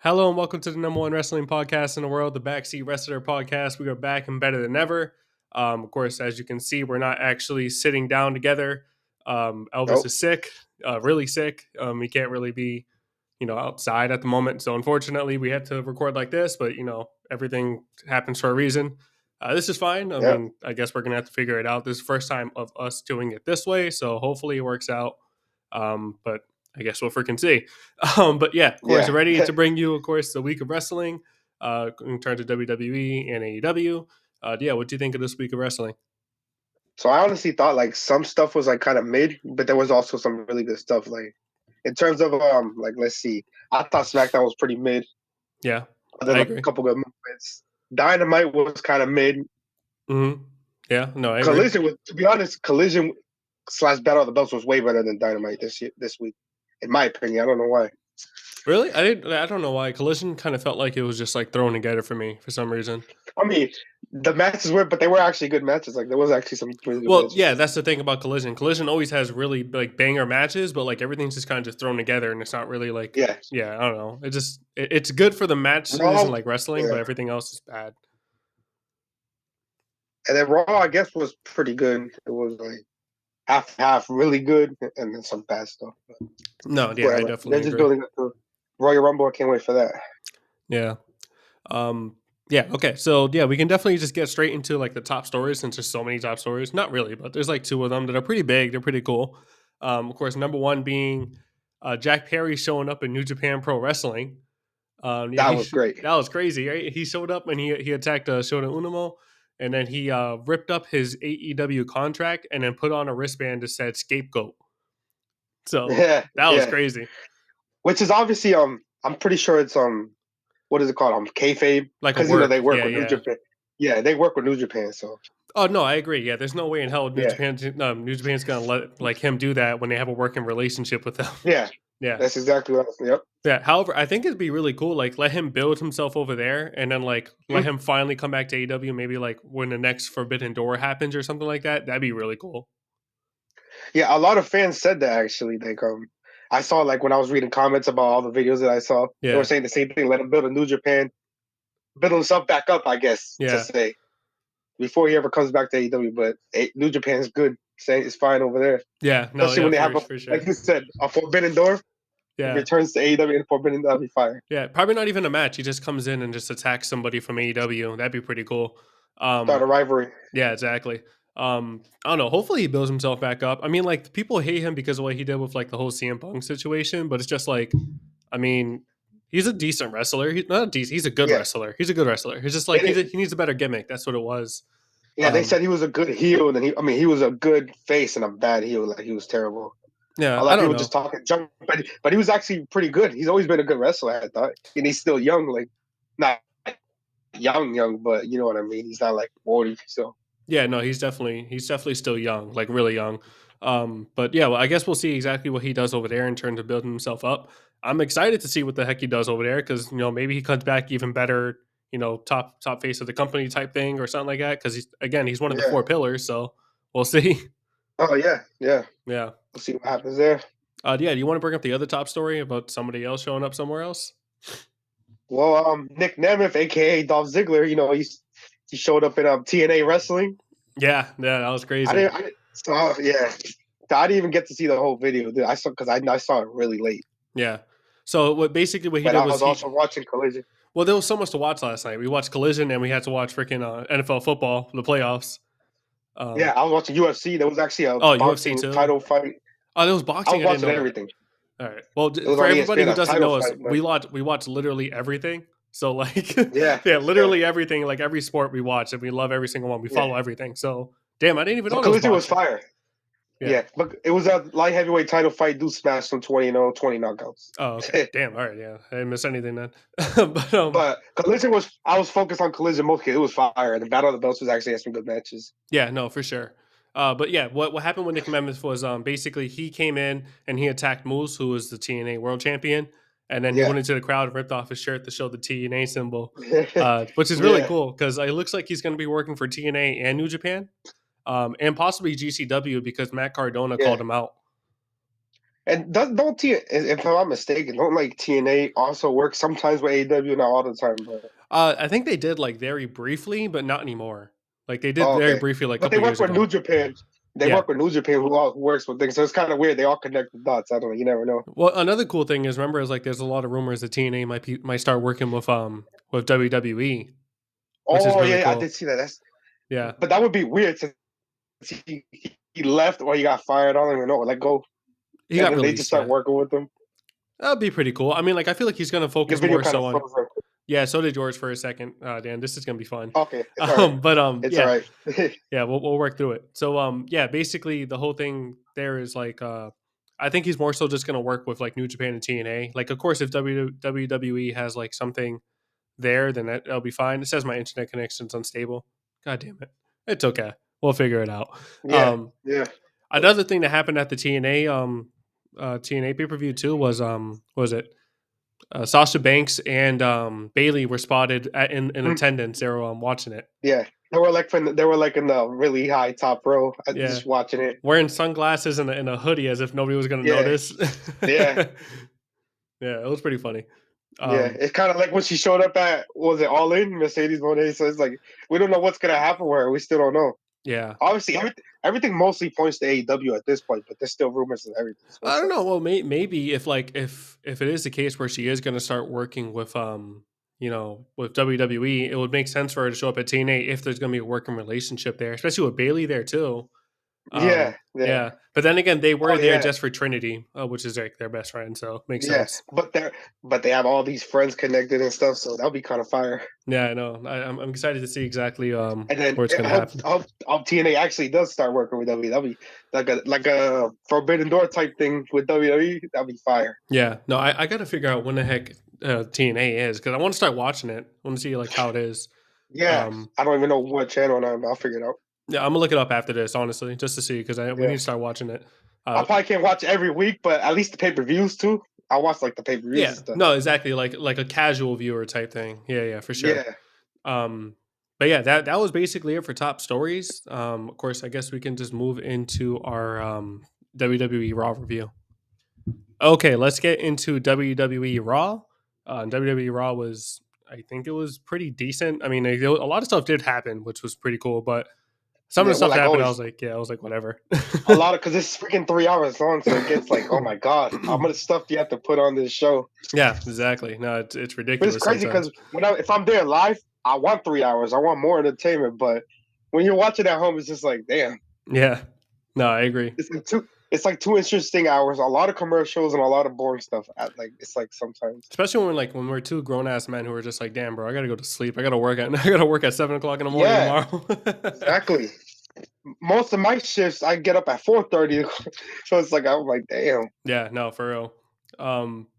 Hello and welcome to the number one wrestling podcast in the world, the Backseat Wrestler Podcast. We are back and better than ever. Of course, as you can see, we're not actually sitting down together. Elvis Nope. is sick, really sick. He can't really be, outside at the moment. So unfortunately, we had to record like this. But everything happens for a reason. This is fine. Yeah. I guess we're gonna have to figure it out. This is the first time of us doing it this way, so hopefully it works out. But I guess we'll freaking see. But yeah, of course, Yeah. ready to bring you, of course, the week of wrestling in terms of WWE and AEW. Yeah, what do you think of this week of wrestling? So I honestly thought like some stuff was like kind of mid, but there was also some really good stuff. Like in terms of like let's see, I thought SmackDown was pretty mid. Yeah, Other I like agree. a couple good moments. Dynamite was kind of mid. Mm-hmm. Yeah, no, I agree. Collision was, to be honest, Collision / Battle of the Belts was way better than Dynamite this week, in my opinion. I don't know why. Really, I don't know why Collision kind of felt like it was just like thrown together for me for some reason. I mean, the matches were, but they were actually good matches. Like there was actually some really good Well, yeah, matches. that's the thing about Collision. Collision always has really like banger matches, but like everything's just kind of just thrown together, and it's not really like, Yeah. yeah, I don't know. It's good for the matches and Raw. like wrestling, but Yeah. everything else is bad. And then Raw, I guess, was pretty good. It was like half really good, and then some bad stuff. But No, yeah, I whatever. definitely They're just agree. building up to Royal Rumble. I can't wait for that. Yeah. Um, yeah, okay. So yeah, we can definitely just get straight into like the top stories since there's so many top stories. Not really, but there's like two of them that are pretty big. They're pretty cool. Of course, number one being Jack Perry showing up in New Japan Pro Wrestling. Yeah, That was great. that was crazy, right? He showed up and he attacked Shota Umino, and then he ripped up his AEW contract and then put on a wristband that said scapegoat. So Yeah, that was yeah. crazy. Which is obviously I'm pretty sure it's what is it called kayfabe, Like a because work. they work Yeah, with New yeah. Japan. Yeah, they work with New Japan. So Oh no, I agree. Yeah, there's no way in hell yeah, New Japan's gonna let like him do that when they have a working relationship with them. yeah. Yeah, That's exactly what I was. Yep. yeah. However, I think it'd be really cool. Like, let him build himself over there, and then like let Mhm. him finally come back to AEW. Maybe like when the next Forbidden Door happens or something like that. That'd be really cool. Yeah, a lot of fans said that actually. Like I saw like when I was reading comments about all the videos that I saw, they were Yeah, saying the same thing. Let him build a New Japan, build himself back up. I guess to yeah, say. Before he ever comes back to AEW. But New Japan's good. It's fine over there, yeah. No, especially yeah, when they have for like sure. you said, a Forbidden Door. He Yeah, returns to AEW and Forbidden Door. That'd be fire. yeah. Probably not even a match. He just comes in and just attacks somebody from AEW. That'd be pretty cool. Start Um, a rivalry. Yeah, exactly. I don't know. Hopefully, he builds himself back up. I mean, like people hate him because of what he did with like the whole CM Punk situation, but it's just like, I mean, he's a decent wrestler. He's not a decent. He's a good Yeah, wrestler. He's a good wrestler. It's just like and he needs a better gimmick. That's what it was. yeah, they Um, said he was a good heel, and he was a good face and a bad heel. Like he was terrible. A yeah, lot I of don't people just know. talking junk, but he was actually pretty good. He's always been a good wrestler, I thought, and he's still young. Like not young, but you know what I mean. He's not like 40, so Yeah, no, he's definitely still young, like really young. But yeah, well, I guess we'll see exactly what he does over there in terms of building himself up. I'm excited to see what the heck he does over there because maybe he comes back even better, top face of the company type thing or something like that. Because he's one of the yeah. four pillars, so we'll see. Oh yeah, yeah. Yeah, We'll see what happens there. yeah. Do you want to bring up the other top story about somebody else showing up somewhere else? Well, Nick Nemeth, aka Dolph Ziggler, he showed up in TNA wrestling. Yeah, yeah, that was I crazy. didn't. Yeah. I didn't even get to see the whole video. Dude. I saw it really late. Yeah. So what he But did I was was also watching Collision. well, there was so much to watch last night. We watched Collision and we had to watch freaking NFL football, the playoffs. Yeah, Um, I was watching UFC. There was actually a oh, UFC boxing too. title fight. Oh, there was I boxing. was I didn't watching know that. everything. All right. Well, It was for on everybody ESPN, who a doesn't title know us, fight. But we watch literally everything. So like, yeah, yeah, yeah, literally everything. Like every sport we watch, and we love every single one. We yeah. follow everything. So damn, I didn't even So know there was Collision was boxing. fire. Yeah. Yeah, but it was a light heavyweight title fight. Dude smashed some 20 knockouts. Oh, okay. Damn. All right. Yeah, I didn't miss anything then. but But Collision I was focused on Collision mostly. It was fire. And the Battle of the Belts was actually had some good matches. yeah, no, for sure. But yeah, what happened with Nick Memphis was basically he came in and he attacked Moose, who was the TNA World Champion, and then he Yeah. went into the crowd and ripped off his shirt to show the TNA symbol, which is really Yeah. cool because it looks like he's going to be working for TNA and New Japan, and possibly GCW because Matt Cardona Yeah. called him out. And don't T if I'm not mistaken, don't like TNA also work sometimes with AEW, not all the time, but I think they did like very briefly, but not anymore. Like they did oh, very okay. briefly like a But they couple work years with New ago. Japan. They Yeah. work with New Japan, who works with things. So it's kind of weird. They all connect the dots. I don't know. You never know. Well, another cool thing is remember is like there's a lot of rumors that TNA might start working with WWE, which is Oh really yeah, I did cool. see that. That's Yeah. but that would be weird since he left or he got fired. I don't even know. Let go, He and got then they just released, start yeah. working with them. That'd be pretty cool. I mean, like I feel like he's gonna Your focus video more kind so of on. frozen. Yeah, so did yours for a second, Dan. This is gonna be fun. Okay, it's all right. It's all Yeah, right. yeah, we'll work through it. So yeah, basically the whole thing there is like I think he's more so just gonna work with like New Japan and TNA. Like of course if WWE has like something there, then that'll be fine. It says my internet connection's unstable. God damn it. It's okay. We'll figure it out. Yeah, Um yeah, Another thing that happened at the TNA pay-per-view too was it Sasha Banks and Bailey were spotted in mm, attendance. They were watching it. yeah. They were like in the really high top row, Yeah, just watching it. wearing sunglasses and a hoodie as if nobody was going to Yeah, notice. yeah. Yeah, it was pretty funny. Yeah, Um, it's kind of like when she showed up at was it All In Mercedes Monet? So it's like we don't know what's gonna happen with her. We still don't know. yeah, Obviously, everything mostly points to AEW at this point, but there's still rumors and everything. So I it's don't like, know. Well, maybe if like if it is the case where she is going to start working with with WWE, it would make sense for her to show up at TNA if there's going to be a working relationship there, especially with Bailey there too. yeah, yeah, Yeah, but then again, they oh were there yeah, just for Trinity, which is like their best friend, so makes yeah. sense. But they have all these friends connected and stuff, so that'll be kind of fire. Yeah, I know. I'm excited to see exactly And then where it's going to happen. I hope TNA actually does start working with WWE. That'll be like a Forbidden Door type thing with WWE. That'll be fire. Yeah, no, I got to figure out when the heck TNA is because I want to start watching it. I want to see like how it is. Yeah, Um, I don't even know what channel now. I'll figure it out. yeah, I'm gonna look it up after this, honestly, just to see because we need Yeah. to start watching it. I Uh, probably can't watch every week, but at least the pay per views too. I watch like the pay per views and yeah, stuff. no, exactly, like a casual viewer type thing. Yeah, yeah, for sure. Yeah, Um, but yeah, that was basically it for top stories. Of course, I guess we can just move into our WWE Raw review. Okay, let's get into WWE Raw. WWE Raw was, I think it was pretty decent. I mean, a lot of stuff did happen, which was pretty cool, but some of yeah. the Well, stuff that like happened, I always, was like, yeah, I was like, whatever. a lot of because it's freaking 3 hours long, so it gets like, oh my god, how much stuff do you have to put on this show? Yeah, exactly. No, it's But it's ridiculous crazy sometimes. because if I'm there live, I want 3 hours. I want more entertainment. But when you're watching at home, it's just like, damn, Yeah. No, I agree. it's like two. It's like two interesting hours, a lot of commercials and a lot of boring stuff. Like it's like sometimes. Especially when we're two grown ass men who are just like, damn, bro, I gotta go to sleep. I gotta work at I gotta work at 7 o'clock in the morning Yeah, tomorrow. exactly. Most of my shifts, I get up at 4:30, so it's like I'm like, damn. Yeah, no, for real.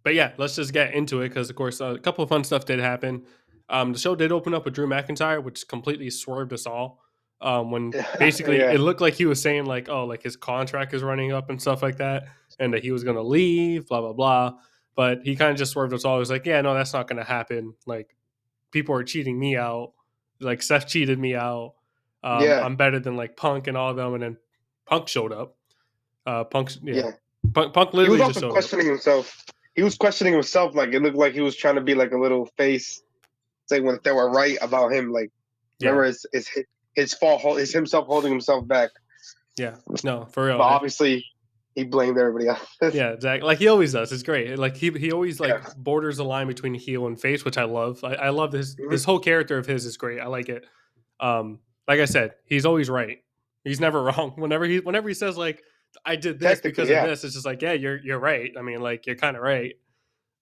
But yeah, let's just get into it because, of course, a couple of fun stuff did happen. The show did open up with Drew McIntyre, which completely swerved us all. When basically Yeah, it looked like he was saying like, "Oh, like his contract is running up and stuff like that," and that he was gonna leave, blah blah blah. But he kind of just swerved us all. He was like, "Yeah, no, that's not gonna happen. Like people are cheating me out. Like Seth cheated me out. yeah, I'm better than like Punk and all of them." And then Punk showed up. Yeah, yeah. Punk He was literally just also showed up. questioning himself. He was questioning himself. Like it looked like he was trying to be like a little face, saying when they were right about him. Like Yeah, remember, it's his fault. It's himself holding himself back. yeah, no, for real. But obviously, he blamed everybody else. Yeah, exactly. Like he always does. It's great. Like he always Yeah. like borders the line between heel and face, which I love. I love this Mhm. whole character of his is great. I like it. Like I said, he's always right. He's never wrong. Whenever he says like I did this Technically, because of yeah, this, it's just like yeah, you're right. I mean, like you're kind of right.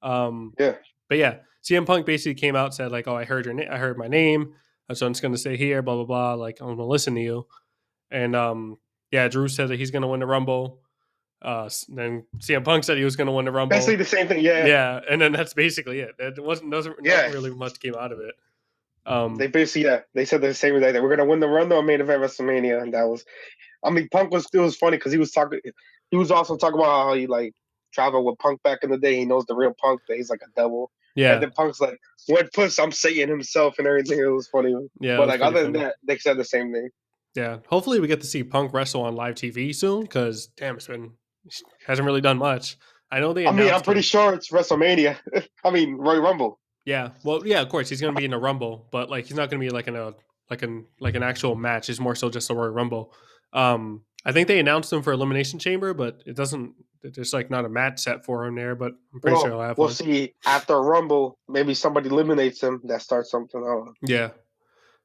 Um, yeah, but yeah, CM Punk basically came out and said like, oh, I heard I heard my name, so I'm just gonna stay here, blah blah blah. Like I'm gonna listen to you. And yeah, Drew said that he's gonna win the Rumble. Then CM Punk said he was going to win the basically Rumble. the same thing. Yeah, Yeah, and then that's basically it. It wasn't doesn't not yeah. really much came out of it. They Um, basically they said the same thing. That we're gonna win the run though main event WrestleMania, and that was. I mean, Punk was still was funny because he was talking. He was also talking about how he like traveled with Punk back in the day. He knows the real Punk. That he's like a devil. And yeah, then Punk's like, "What puss? I'm Satan himself and everything." It was funny. yeah, it But was like pretty other than funny. that, they said the same thing. Yeah, hopefully we get to see Punk wrestle on live TV soon because damn, Hasn't really done much. I know they I mean, I'm announced pretty him. sure it's WrestleMania. I mean, Royal Rumble. Yeah, well, yeah, of course he's gonna be in a Rumble, but like he's not gonna be like in a like an actual match. It's more so just a Royal Rumble. I think they announced him for Elimination Chamber, but it doesn't. There's like not a match set for him there, but I'm pretty sure Well, he'll have we'll one. see after Rumble. Maybe somebody eliminates him. That starts something. I don't know. Yeah,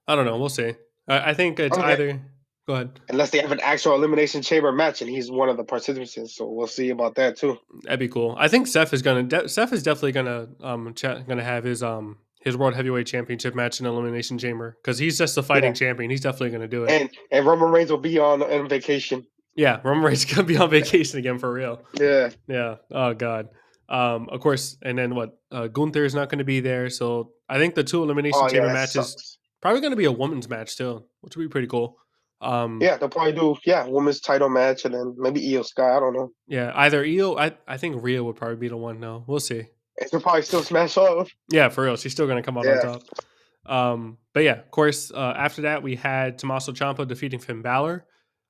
I don't know. We'll see. I think it's I mean, either. Go ahead. unless they have an actual elimination chamber match and he's one of the participants, so we'll see about that too. That'd be cool. I think Seth is gonna. Seth is definitely gonna gonna have his world heavyweight championship match in Elimination Chamber because he's just the fighting Yeah, champion. He's definitely gonna do it. and Roman Reigns will be on vacation. Yeah, Roman Reigns gonna be on vacation again for real. Yeah. Yeah. Oh God. Of course, and then what? Gunther is not going to be there, so I think the two elimination Oh yeah, chamber that matches sucks. probably going to be a women's match too, which would be pretty cool. Um, Yeah, they'll probably do women's title match and then maybe Io Sky. I don't know. yeah, either Io. I think Rhea would probably be the one. No, we'll see. And she'll probably still smash up. Yeah, for real, she's still going to come out on Yeah. top. But yeah, of course, after that we had Tommaso Ciampa defeating Finn Balor.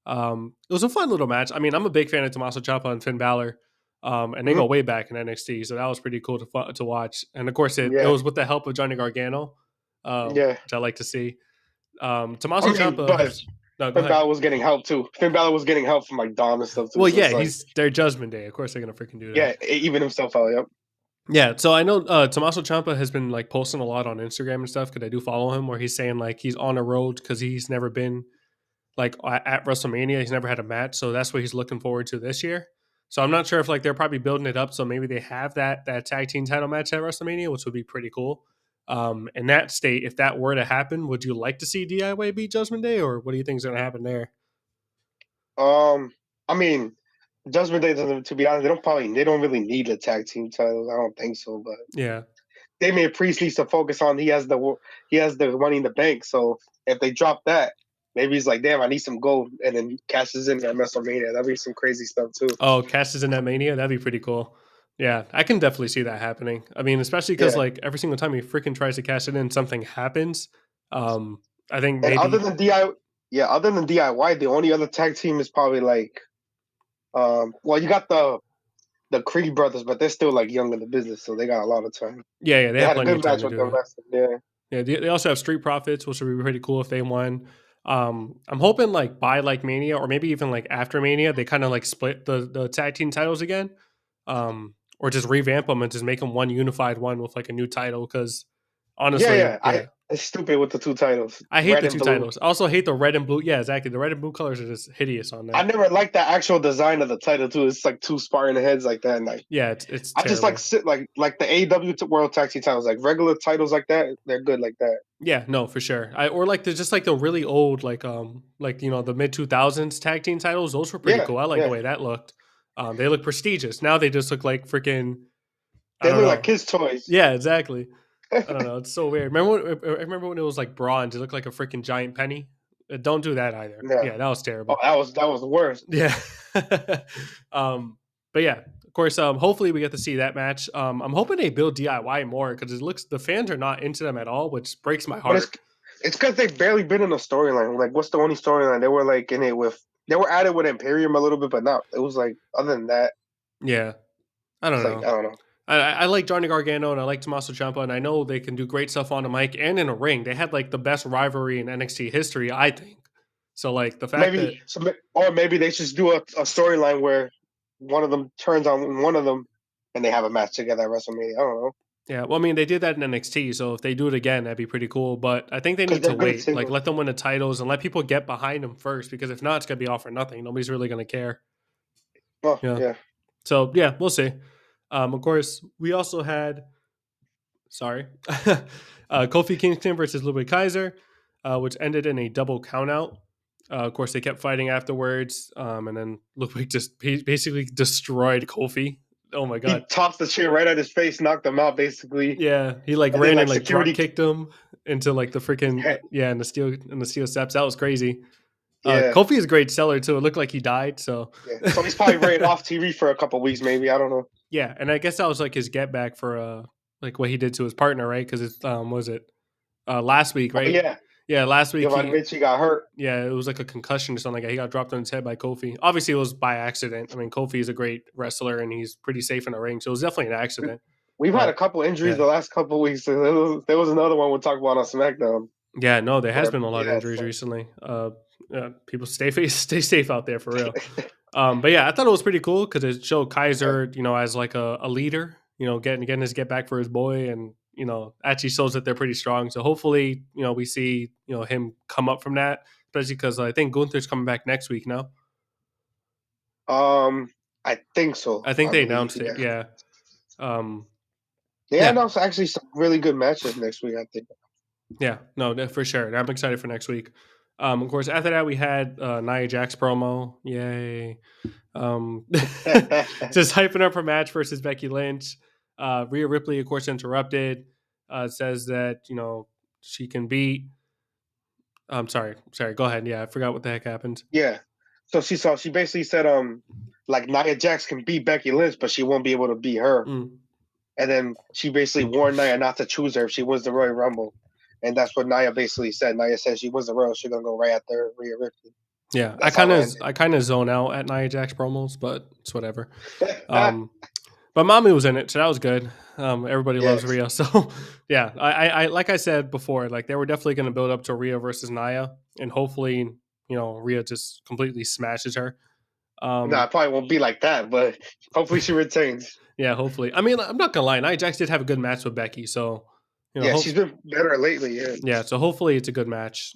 It was a fun little match. I mean, I'm a big fan of Tommaso Ciampa and Finn Balor. And they Hmm. go way back in NXT, so that was pretty cool to watch. And of course, it Yeah. was with the help of Johnny Gargano, Yeah. which I like to see. I Tommaso mean, Ciampa but has no. Go Finn ahead. Balor was getting help too. Finn Balor was getting help from like Dom and stuff too. Well, So yeah, it's like, he's their Judgment Day. Of course, they're gonna freaking do that. yeah, even himself out. Yep. Yeah, so I know Tommaso Ciampa has been like posting a lot on Instagram and stuff because I do follow him, where he's saying like he's on a road because he's never been like at WrestleMania. He's never had a match, so that's what he's looking forward to this year. So I'm not sure if like they're probably building it up, so maybe they have that tag team title match at WrestleMania, which would be pretty cool. In that state, if that were to happen, would you like to see DIY beat Judgment Day, or what do you think is going to happen there? I mean, Judgment Day doesn't. To be honest, they don't really need the tag team titles. I don't think so. But Yeah, Damian Priest needs to focus on he has the Money in the Bank. So if they drop that, maybe he's like, damn, I need some gold, and then cashes in at WrestleMania. That'd be some crazy stuff too. oh, Cass is in that Mania. That'd be pretty cool. Yeah, I can definitely see that happening. I mean, especially because Yeah. like every single time he freaking tries to cash it in, something happens. I think And other maybe than DIY, the only other tag team is probably like, well, you got the Creed brothers, but they're still like young in the business, so they got a lot of time. yeah, they They have had a plenty of good time match to with do them it. last time. Yeah. Yeah, they also have Street Profits, which would be pretty cool if they won. I'm hoping like by like Mania or maybe even like after Mania, they kind of like split the tag team titles again, or just revamp them and just make them one unified one with like a new title. Because Yeah, honestly, yeah. yeah, It's stupid with the two titles, I hate red the and two blue. titles. I also hate the red and blue. Yeah, exactly. The red and blue colors are just hideous on I there. never liked the actual design of the title too. It's like two Spartan heads like that, and like Yeah, it's I just like terrible. sit like the AW World Tag Team titles, like regular titles like that. They're good like that. Yeah, no, for sure. I or like the just like the really old like the mid 2000s tag team titles. Those were pretty Yeah, cool. I like the yeah. way that looked. They look prestigious. Now they just look like freaking I They don't look like know. kids' toys. Yeah, exactly. I don't know. It's so weird. I remember when it was like bronze. It looked like a freaking giant penny. Don't do that either. Yeah. Yeah, that was Oh, terrible. that was the worst. Yeah. But yeah, of course. Hopefully we get to see that match. I'm hoping they build DIY more because it looks the fans are not into them at all, which breaks my But heart. it's because they've barely been in a storyline. Like, what's the only storyline they were like in it with? They were at it with Imperium a little bit, but not. It was like other than that, Yeah, I don't it's like know. I don't know. I like Johnny Gargano and I like Tommaso Ciampa, and I know they can do great stuff on the mic and in a ring. They had like the best rivalry in NXT history, I think. So like the fact that Or maybe they just do a storyline where one of them turns on one of them, and they have a match together at WrestleMania. I don't know yeah, well, I mean, they did that in NXT, so if they do it again, that'd be pretty cool. But I think they because need to they're good wait, like singles. let them win the titles and let people get behind them first, because if not, it's gonna be all for nothing. Nobody's really gonna care. Oh Yeah. yeah, So yeah, we'll see. Of course, we also had sorry, Kofi Kingston versus Ludwig Kaiser, which ended in a double countout. Of course, they kept fighting afterwards, and then Ludwig just basically destroyed Kofi. Oh my he god. tossed the chair right at his face, knocked him out basically, Yeah, he like and then ran and like like drop security. kicked him into like the freaking yeah, and the steel steps. That was crazy. Yeah, Kofi is a great seller too. It looked like he died. So yeah. So he's probably rated off TV for a couple weeks, maybe. I don't know. yeah, and I guess that was like his get back for like what he did to his partner, right? Because it's what was it last week, Oh right? yeah, Yeah, last week Vinci got hurt. yeah, it was like a concussion or something like that. He got dropped on his head by Kofi. Obviously, it was by accident. I mean, Kofi is a great wrestler and he's pretty safe in the ring, so it was definitely an accident. We've had a But couple injuries yeah, the last couple of weeks. There was another one we'll talk about on SmackDown. yeah, no, there has But been a lot of yeah, injuries so, recently. Yeah, people stay safe out there for real. But yeah, I thought it was pretty cool because it showed yeah. Kaiser, as like a leader, getting his get back for his boy, and actually shows that they're pretty strong. So hopefully, we see him come up from that, especially because I think Gunther's coming back next week now. Um, I think so. I think I they believe. announced it. Yeah. Yeah. Um, They yeah. announced actually some really good matches next week. I think. Yeah. No, for sure. I'm excited for next week. Of course, after that we had Nia Jax promo. Yay. Um, just hyping up her match versus Becky Lynch. Rhea Ripley, of course, interrupted. Says that she can beat. I'm sorry. Go ahead. Yeah, I forgot what the heck happened. Yeah. So she basically said like Nia Jax can beat Becky Lynch, but she won't be able to beat her. Mm. And then she basically warned Nia not to choose her if she wins the Royal Rumble. And that's what Nia basically said. Nia said she wins the Royal, she's gonna go right after Rhea Ripley. Yeah, That's how it I kind of zone out at Nia Jax promos, but it's whatever. But Mommy was in it, so that was good. Everybody loves Yes. Rhea, so yeah. I like I said before, like they were definitely going to build up to Rhea versus Nia, and hopefully, Rhea just completely smashes her. No, Um, it probably won't be like that, but hopefully she retains. yeah, hopefully. I mean, I'm not gonna lie, Nia Jax did have a good match with Becky, so Yeah, she's been better lately. Yeah. yeah, so hopefully it's a good match.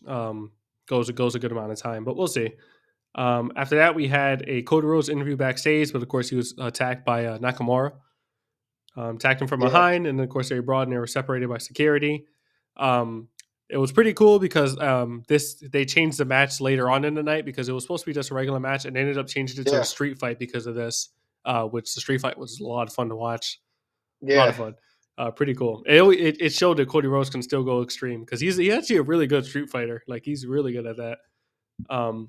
Goes a good amount of time, but we'll see. After that, we had a Cody Rhodes interview backstage, but of course he was attacked by Nakamura. Attacked him from Yeah. behind, and then of course they brought and they were separated by security. Um, it was pretty cool because they changed the match later on in the night because it was supposed to be just a regular match, and they ended up changing it to a Yeah. street fight because of this. Which the street fight was a lot of fun to watch. A lot of Yeah. fun. Pretty cool. It showed that Cody Rhodes can still go extreme because he's actually a really good street fighter. Like he's really good at that. Um,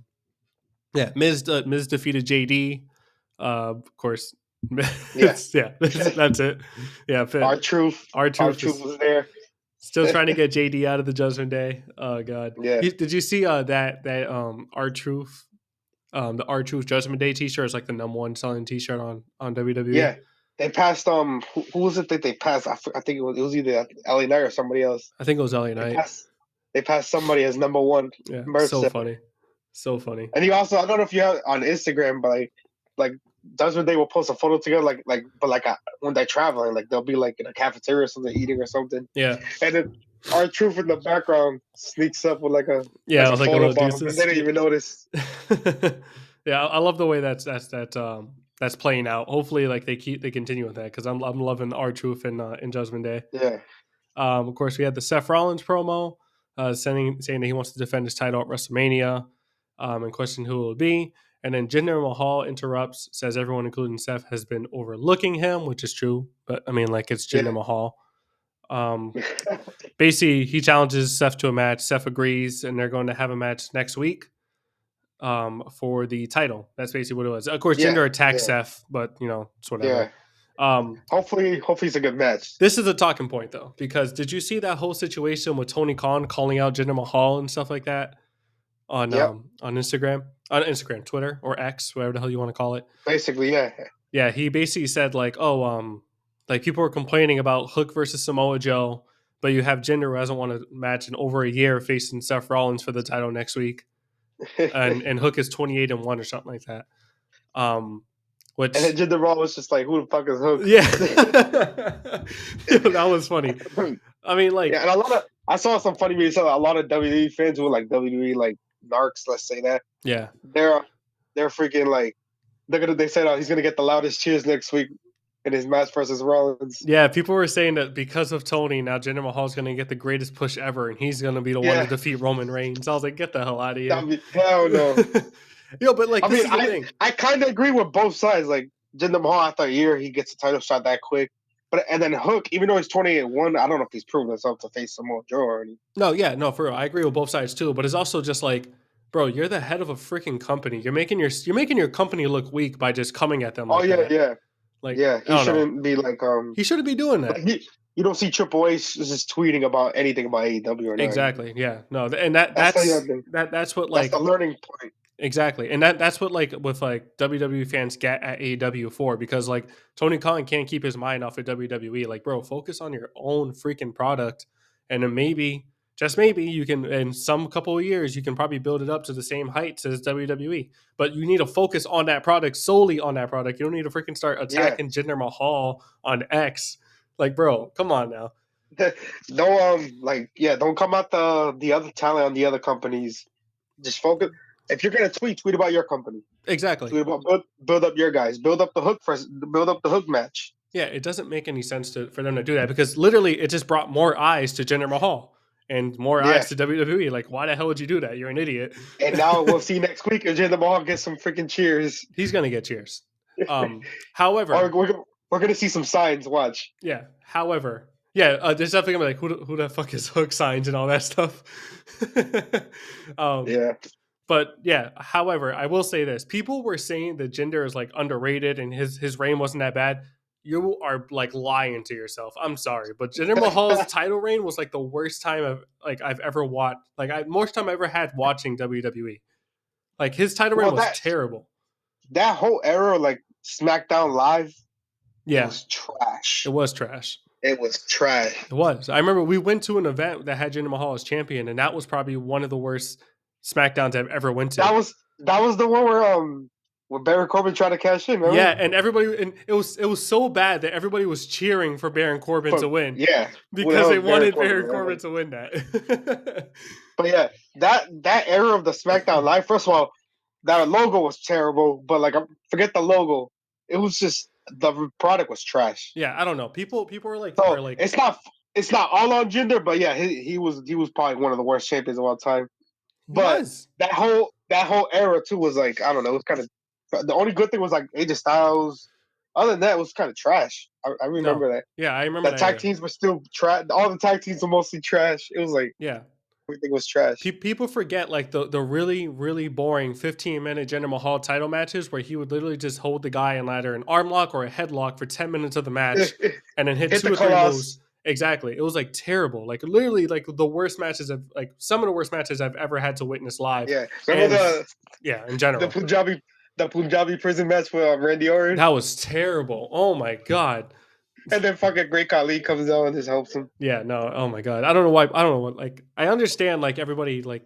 yeah, Miz defeated JD. Of course, Yeah. yeah, that's it. Yeah, Our truth. our Our truth truth is was there. still trying to get JD out of the Judgment Day. Oh God, Yeah. did you see that our truth the our truth Judgment Day T-shirt is like the number one selling T-shirt on WWE. Yeah. They passed who was it that they passed? I think it was either LA Knight or somebody else. I think it was LA They Knight. passed they passed somebody as number one Yeah, merch so seller. funny, so funny. And he also, I don't know if you have on Instagram, but like Judgment Day will post a photo together, when they're traveling, like they'll be like in a cafeteria or something, eating or something, Yeah, and then our truth in the background sneaks up with yeah, like it a was like a photo little bomb, and they deuces. didn't even notice. Yeah, I love the way that's playing out. Hopefully, like they continue with that because I'm loving our truth in Judgment Day. Yeah, Of course, we had the Seth Rollins promo saying that he wants to defend his title at WrestleMania, and question who it will be. And then Jinder Mahal interrupts, says everyone, including Seth, has been overlooking him, which is true. But I mean, like it's Jinder yeah, Mahal. Um, Basically, he challenges Seth to a match. Seth agrees, and they're going to have a match next week for the title. That's basically what it was. Of course, yeah, Jinder attacked yeah, Seth, but it's whatever. yeah. Hopefully it's a good match. This is a talking point though, because did you see that whole situation with Tony Khan calling out Jinder Mahal and stuff like that Yep, on Instagram, Twitter, or X, whatever the hell you want to call it? basically, yeah, Yeah, he basically said like, oh, like people were complaining about Hook versus Samoa Joe, but you have Jinder who hasn't won a match in over a year facing Seth Rollins for the title next week, and Hook is 28-1 or something like that. and Which then Jinder Mahal was just like, "Who the fuck is Hook?" yeah, yeah, that was funny. I mean, Yeah, like, and I saw some funny videos. A lot of WWE fans who are like WWE like narcs, let's say that yeah, they're they're freaking like they said he's gonna get the loudest cheers next week in his match versus Rollins. yeah. People were saying that because of Tony, now Jinder Mahal's going to get the greatest push ever, and he's going to be the one to Yeah, defeat Roman Reigns. I was like, get the hell out of I here. mean, hell no. Yo, but like, I this mean, is the thing. I kind of agree with both sides. Like Jinder Mahal after a year, he gets a title shot that quick. But and then Hook, even though he's 28-1, I don't know if he's proven himself to face Samoa Joe already. No, yeah, no, for real. I agree with both sides too. But it's also just like, bro, you're the head of a freaking company. You're making your company look weak by just coming at them Oh like yeah, that. yeah, Like, yeah. I He don't know. shouldn't be like He shouldn't be doing like that. you don't see Triple H just tweeting about anything about AEW or nothing. Exactly. Yeah. No. And that That's the that's other thing. that's what That's the like learning point. exactly, and that's what like with like WWE fans get at AEW for because like Tony Khan can't keep his mind off of WWE. Like, bro, focus on your own freaking product, and then maybe, just maybe, you can in some couple of years you can probably build it up to the same heights as WWE. But you need to focus on that product, solely on that product. You don't need to freaking start Yeah. attacking Jinder Mahal on X. Like, bro, come on now. Don't like yeah, don't come at the other talent on the other companies. Just focus. If you're gonna tweet about your company. Exactly. Tweet about build up your guys. Build up the hook first. Build up the hook match. Yeah, it doesn't make any sense for them to do that because literally it just brought more eyes to Jinder Mahal and more eyes Yeah. to WWE. Like, why the hell would you do that? You're an idiot. And now we'll see next week if Jinder Mahal gets some freaking cheers. He's gonna get cheers. Or However, we're gonna see some signs. Watch. yeah. However, yeah. There's definitely gonna be like who the fuck is hook signs and all that stuff. um, Yeah. But yeah, however, I will say this: people were saying that Jinder is like underrated and his reign wasn't that bad. You are like lying to yourself. I'm sorry, but Jinder Mahal's title reign was like the worst time I've ever watched. Like most time I ever had watching WWE. Like his title reign Well, was terrible. that whole era, like SmackDown Live, it Yeah, was it trash. was trash. It was trash. It was. I remember we went to an event that had Jinder Mahal as champion, and that was probably one of the worst SmackDowns I've ever went to. That was the one where Baron Corbin tried to cash in. Yeah, Remember? and everybody, and it was so bad that everybody was cheering for Baron Corbin to win Yeah. Who the because hell they is Baron wanted Corbin? Baron Man? Corbin Like, to win that. but yeah, that era of the SmackDown Live. First of all, that logo was terrible. But like, forget the logo. It was just the product was trash. Yeah, I don't know. People are So like it's not all on Jinder, but yeah, he was probably one of the worst champions of all time. he But was. that whole era too was like I don't know. It was kind of the only good thing was like AJ Styles. Other than that, it was kind of trash. I No, remember that. yeah, I remember The that tag era. teams were still trash. All the tag teams were mostly trash. It was like Yeah, everything was trash. people forget like the really really boring 15-minute Jinder Mahal title matches where he would literally just hold the guy and ladder an arm lock or a headlock for 10 minutes of the match, and then hit Hit two the or three moves. Colossus. Exactly, it was like terrible. Like literally like the worst matches of like some of the worst matches I've ever had to witness live, Yeah, remember and the yeah, in the general, Punjabi the Punjabi prison match with Randy Orton, that was terrible. Oh my god. and then fucking Great Khali comes out and just helps him. Yeah, no. Oh my god. I don't know why. I don't know what. Like, I understand like everybody like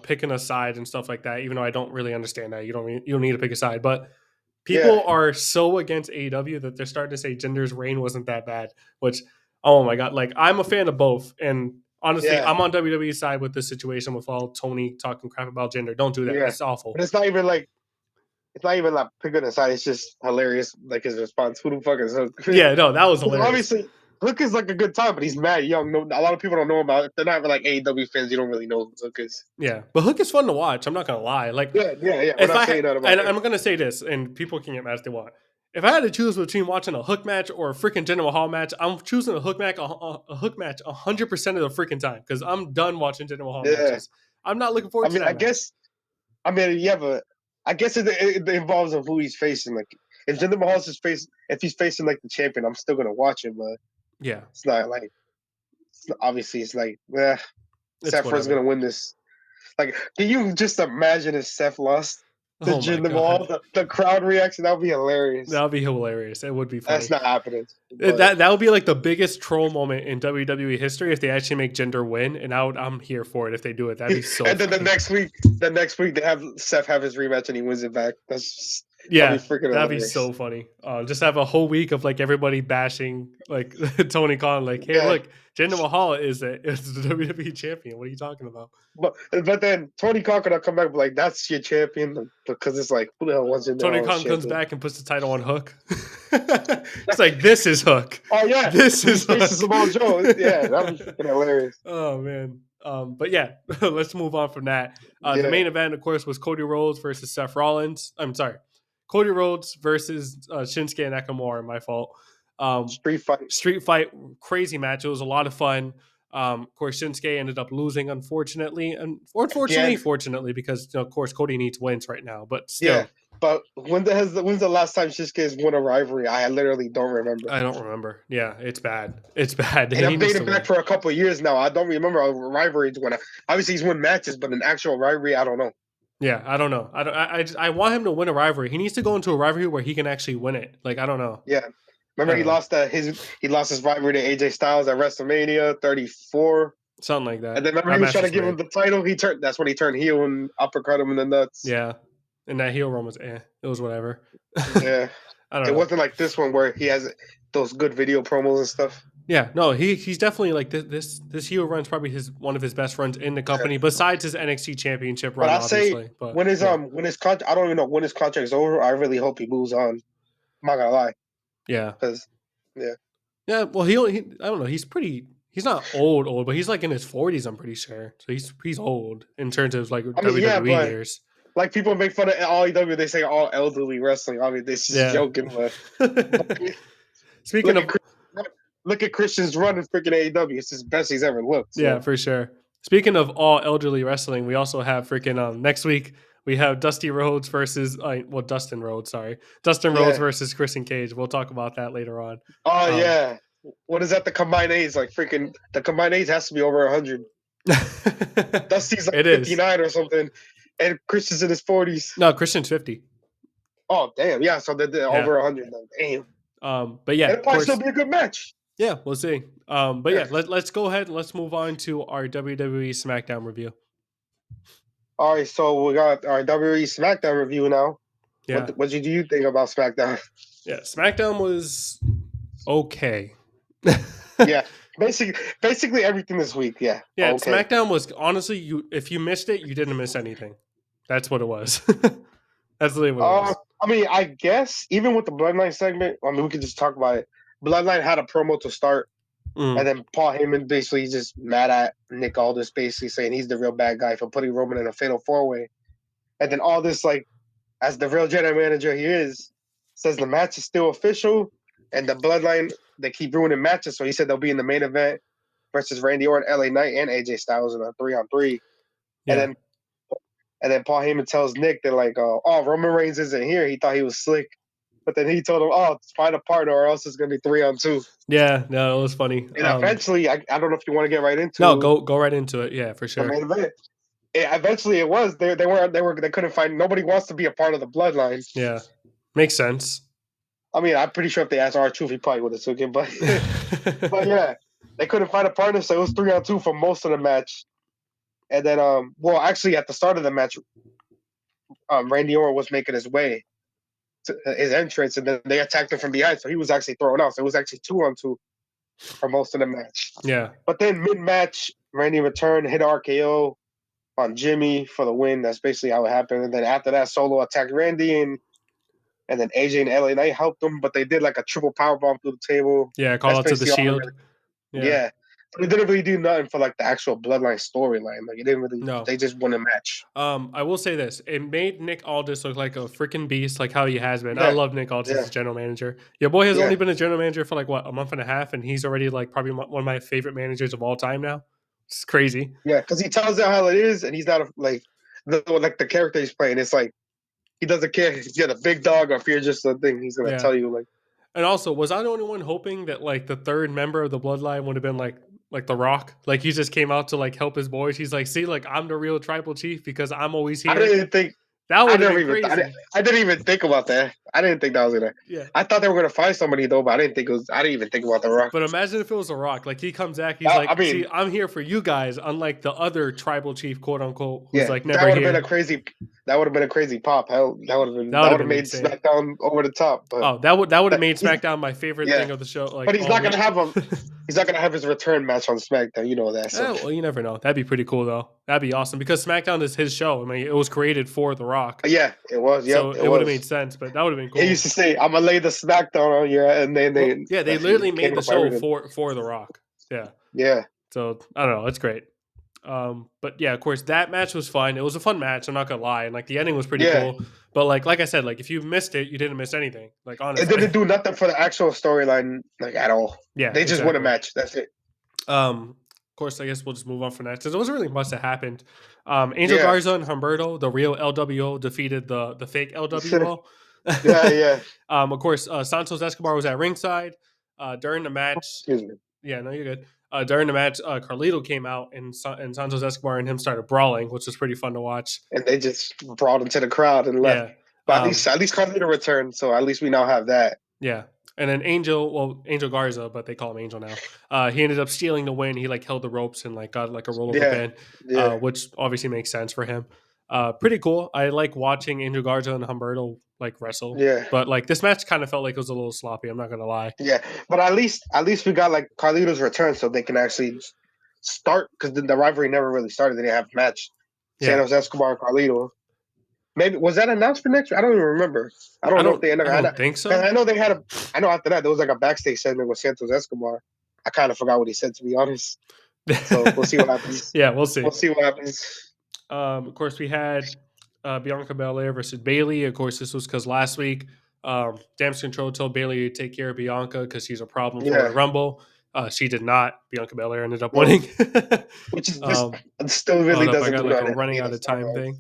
picking a side and stuff like that. Even though I don't really understand that. You don't need to pick a side. But Yeah, people are so against AEW that they're starting to say Jinder's reign wasn't that bad. Which, oh my god. Like I'm a fan of both, and honestly, yeah, I'm on WWE's side with this situation with all Tony talking crap about Jinder. Don't do that. yeah. It's awful. But it's not even like picking a side. It's just hilarious. Like his response. Who the fuck is Hook? Yeah, no, that was hilarious. Obviously, Hook is like a good time, but he's mad young. No, a lot of people don't know about it. If they're not like AEW fans, you don't really know who Hook is. Yeah, but Hook is fun to watch. I'm not gonna lie. Like Yeah, yeah, yeah. We're if not I saying that and about it. I'm gonna say this, and people can get mad if they want. If I had to choose between watching a Hook match or a freaking Jinder Mahal match, I'm choosing a Hook match. A Hook match 100% of the freaking time because I'm done watching Jinder Mahal Yeah. matches. I'm not looking I forward to mean, that match. yeah, but I guess it involves of who he's facing. Like, if Jinder Mahal's if he's facing like the champion, I'm still gonna watch him. But Yeah, it's not like, obviously, it's like, yeah, it's Seth was whatever. gonna win this. Like, can you just imagine if Seth lost to Oh my Jinder Mahal? god, The crowd reaction, that would be hilarious. that would be hilarious. It would be That's funny. not happening. But That would be like the biggest troll moment in WWE history if they actually make Jinder win, and I'm here for it if they do it. That'd be so and then the funny. next week they have Seth have his rematch and he wins it back. That'll be Yeah, freaking that'd be hilarious. so funny. Just have a whole week of like everybody bashing like Tony Khan, like, hey, Yeah. look, Jinder Mahal is the WWE champion. What are you talking about? But then Tony Khan could come back and be like, that's your champion, because it's like, who the hell wants Jinder Tony Mahal as Khan comes champion? back and puts the title on Hook. It's like this is Hook. Oh yeah, This he's is facing Hook. Samoa Joe. Yeah, that'd be freaking hilarious. Oh man. But yeah, let's move on from that. The Yeah, main event, of course, was Cody Rhodes versus Seth Rollins. I'm sorry, Cody Rhodes versus Shinsuke Nakamura. My fault. Um, street fight. Street fight, crazy match. It was a lot of fun. Of course, Shinsuke ended up losing, unfortunately, and unfortunately, Again, fortunately, because of course Cody needs wins right now. But yeah, still, But when's the last time Shinsuke has won a rivalry? I literally don't remember. I don't remember. Yeah, it's bad. It's bad. And He I'm needs to dating back win. for a couple of years now. I don't remember a rivalry when obviously he's won matches, but an actual rivalry, I don't know. Yeah, I don't know. I want him to win a rivalry. He needs to go into a rivalry where he can actually win it. Like I don't know. Yeah. I Remember don't know. he lost his rivalry to AJ Styles at WrestleMania 34. Something like And that. then remember That he was match trying to was give him weird. the title. That's when he turned heel and uppercut him in the nuts. Yeah, and that heel run was It was whatever. Yeah. I don't It know. wasn't like this one where he has those good video promos and stuff. Yeah, no, he's definitely like this heel run's probably one of his best runs in the Yeah. company besides his NXT championship But run, I say obviously. But yeah, when his contract, I don't even know when his contract's over. I really hope he moves on. I'm not gonna lie, yeah, because yeah, yeah. Well, I don't know. He's pretty. He's not old, but he's like in his 40s. I'm pretty sure. So he's old in terms of like I mean yeah, WWE but years. like people make fun of all EW, they say all elderly wrestling. I mean, this is Yeah. joking, but Speaking look at of look at Christian's run in freaking AEW. It's his best he's ever looked. Yeah, So for sure. Speaking of all elderly wrestling, we also have freaking next week we have Dusty Rhodes versus Dustin Rhodes, sorry. Dustin Rhodes yeah, versus Christian Cage. We'll talk about that later on. oh Um yeah. What is that? The combined age, like freaking the combined age has to be over 100. Dusty's like it is. 59 or something, and Christian's in his 40s. No, Christian's 50. Oh damn, yeah. So they're Yeah. over 100 now. Damn, But yeah, and it'll of probably still course. be a good match. Yeah, we'll see. But Yeah. yeah, let's go ahead and let's move on to our WWE SmackDown review. All right, so we got our WWE SmackDown review now. Yeah. What did you think about SmackDown? Yeah, SmackDown was okay. Yeah, basically everything this week. Yeah, Yeah, okay. SmackDown was honestly if you missed it, you didn't miss anything. That's what it was. That's literally what it was. I mean, I guess even with the Bloodline segment, I mean, we could just talk about it. Bloodline had a promo to start, and Mm, then Paul Heyman basically just mad at Nick Aldis, basically saying he's the real bad guy for putting Roman in a fatal four way. And then all this, like, as the real general manager he is, says the match is still official, and the Bloodline they keep ruining matches. So he said they'll be in the main event versus Randy Orton, LA Knight, and AJ Styles in a 3-on-3. And yeah, then Paul Heyman tells Nick they're like, oh, Roman Reigns isn't here. He thought he was slick, but then he told him, oh, find a partner or else it's gonna be 3-on-2. yeah. No, it was funny. And eventually, I don't know if you want to get right No, into go right into it. Yeah, for the sure. main event. Eventually, it was they couldn't find nobody wants to be a part of the Bloodline. Yeah, makes sense. I mean, I'm pretty sure if they asked R-Truth, he probably would have took it, but yeah, they couldn't find a partner, so it was 3-on-2 for most of the match. And then, well, actually, at the start of the match, Randy Orton was making his way to his entrance, and then they attacked him from behind, so he was actually thrown out. So it was actually 2-on-2 for most of the match. Yeah, But then mid-match, Randy returned, hit RKO on Jimmy for the win. That's basically how it happened. And then after that, Solo attacked Randy, and then AJ and LA Knight helped them, but they did like a triple powerbomb through the table. yeah. Call That's out to the basically all. Shield. Yeah, Yeah. But it didn't really do nothing for like the actual Bloodline storyline. Like it didn't really. no. They just won a match. I will say this: it made Nick Aldis look like a freaking beast, like how he has been. I Yeah. love Nick Aldis Yeah. as general manager. Your boy has Yeah. only been a general manager for like what a month and a half, and he's already like probably one of my favorite managers of all time now. It's crazy. Yeah. Because he tells them how it is, and he's not like the character he's playing. It's like he doesn't care if you're the big dog or if you're just a thing. He's gonna Yeah. tell you like. And also, was I the only one hoping that like the third member of the bloodline would have been like The Rock? Like he just came out to like help his boys. He's like, see, like I'm the real tribal chief because I'm always I here. didn't think. That I would have never been even. crazy. I didn't even think about that. I didn't think that was gonna. Yeah. I thought they were gonna find somebody though, but I didn't think it was. I didn't even think about the Rock. But imagine if it was The Rock. Like he comes back, he's I like, see, mean, I'm here for you guys, unlike the other tribal chief, quote unquote, who's yeah, like that never would have been a here. crazy. That would have been a crazy pop. Hell, That that would have would have been made insane. SmackDown over the top. But Oh, that would have made he's SmackDown my favorite yeah, thing of the show, like but he's all not gonna week. have him. He's not gonna have his return match on SmackDown. You know that. So Well, you never know. That'd be pretty cool though. That'd be awesome because SmackDown is his show. I mean, it was created for The Rock. yeah, it was. So Yep, it it would have made was. sense, but that would have been He used cool. to say, "I'm gonna lay the SmackDown on you," and then Well, yeah, they he literally made came the up show everything. for The Rock. Yeah. Yeah, So I don't know. It's great. But yeah, of course, that match was fun. It was a fun match. I'm not gonna lie, and like the ending was pretty yeah. cool. But like I said, like if you missed it, you didn't miss anything. Like It honestly, didn't do nothing for the actual storyline, like at all. yeah, They just won a exactly. match. That's it. Um, course, I guess we'll just move on from that because there wasn't really much that happened. Angel Yeah, Garza and Humberto, the real LWO, defeated the fake LWO. yeah, yeah. Of course, Santos Escobar was at ringside during the match. Excuse me. Yeah, no, you're good. During the match, Carlito came out and Santos Escobar and him started brawling, which was pretty fun to watch. And they just brought him to the crowd and left. Yeah. But Um, at least Carlito returned, so at least we now have that. Yeah. And then Angel Garza, but they call him Angel now. He ended up stealing the win. He like held the ropes and like got like a rollover Yeah, pin, yeah, which obviously makes sense for him. Pretty cool. I like watching Angel Garza and Humberto like wrestle, yeah, but like this match kind of felt like it was a little sloppy. I'm not gonna lie. yeah. But at least we got like Carlito's return, so they can actually start because the rivalry never really started. They didn't have a match. Yeah, Santos Escobar and Carlito. Maybe was that announced for next year? I don't even remember. I don't know if they I never had don't that. think Because so. I know they had a. I know after that there was like a backstage segment with Santos Escobar. I kind of forgot what he said, to be honest. So we'll see what happens. Yeah, we'll see. We'll see what happens. Of course, we had Bianca Belair versus Bailey. Of course, this was because last week, Damage Control told Bailey to take care of Bianca because she's a problem for the Yeah. Rumble. She did not. Bianca Belair ended up No. winning. Which is just um, still really hold up, I doesn't got do like a nothing. running You out know, of time storylines. thing.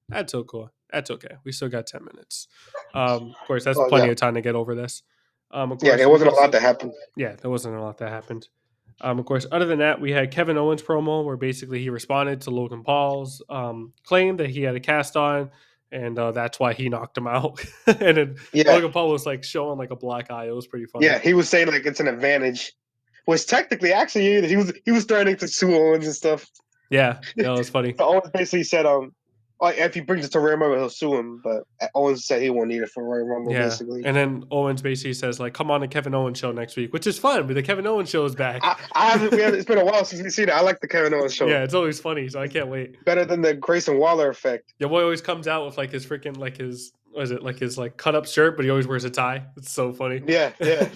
That's okay. That's okay. We still got 10 minutes. Of course, that's Oh plenty yeah. of time to get over this. Of Yeah, course, there we wasn't a lot also that happened. yeah, there wasn't a lot that happened. Of course, other than that, we had Kevin Owens promo where basically he responded to Logan Paul's claim that he had a cast on, and that's why he knocked him out. And then Yeah. Logan Paul was like showing like a black eye. It was pretty funny. Yeah. He was saying like it's an advantage. Which technically actually he was threatening to sue Owens and stuff. Yeah, yeah, it was funny. So Owens basically said, like, if he brings it to Royal Rumble, he'll sue him. But Owens said he won't need it for Royal Rumble, Yeah, basically. and then Owens basically says like, "Come on the Kevin Owens show next week," which is fun. But the Kevin Owens show is back. I haven't. We haven't. It's been a while since we've seen it. I like the Kevin Owens show Yeah, it's always funny, so I can't wait. better than the Grayson Waller effect. Your boy always comes out with like his freaking like his what is it like his like cut up shirt, but he always wears a tie. It's so funny. Yeah, yeah,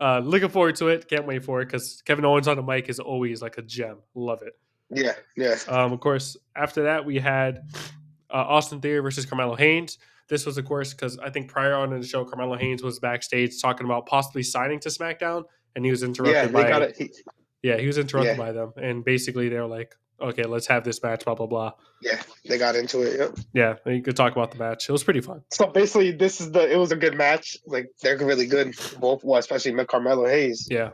yeah, Looking forward to it. Can't wait for it because Kevin Owens on the mic is always like a gem. Love it. yeah, yeah, Of course, after that we had Austin Theory versus Carmelo Haynes. This was, of course, because I think prior on in the show, Carmelo Haynes was backstage talking about possibly signing to SmackDown, and he was yeah. interrupted They got by it. he was interrupted Yeah, by them, and basically they were like, "Okay, let's have this match." Blah blah blah. yeah. They got into it. Yep. Yeah, you could talk about the match. It was pretty fun. So basically, this is the. It was a good match. Like they're really good, both. Well, especially Carmelo Hayes. Yeah,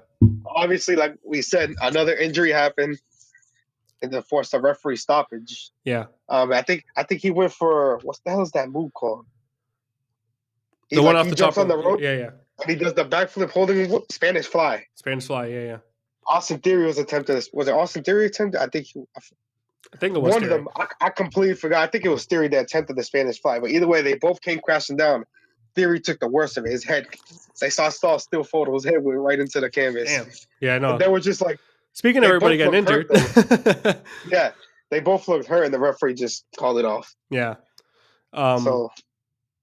Obviously, like we said, another injury happened, and then forced a referee stoppage. yeah. I think he went for what the hell is that move called? The He one like off he the jumps top on the rope. rope Yeah, yeah. and he does the backflip holding Spanish fly. Spanish Fly. Yeah, yeah. Austin Theory was attempted. Was it Austin Theory attempted? I think I think it was one of Theory. them. I completely forgot. I think it was Theory that attempted the Spanish fly. But either way, they both came crashing down. Theory took the worst of it. His head. They saw still photo. His head went right into the canvas. Damn. Yeah, I And know. they were just like Speaking of they everybody both getting looked hurt injured. though. Yeah, they both looked hurt, and the referee just called it off. Yeah. Um. So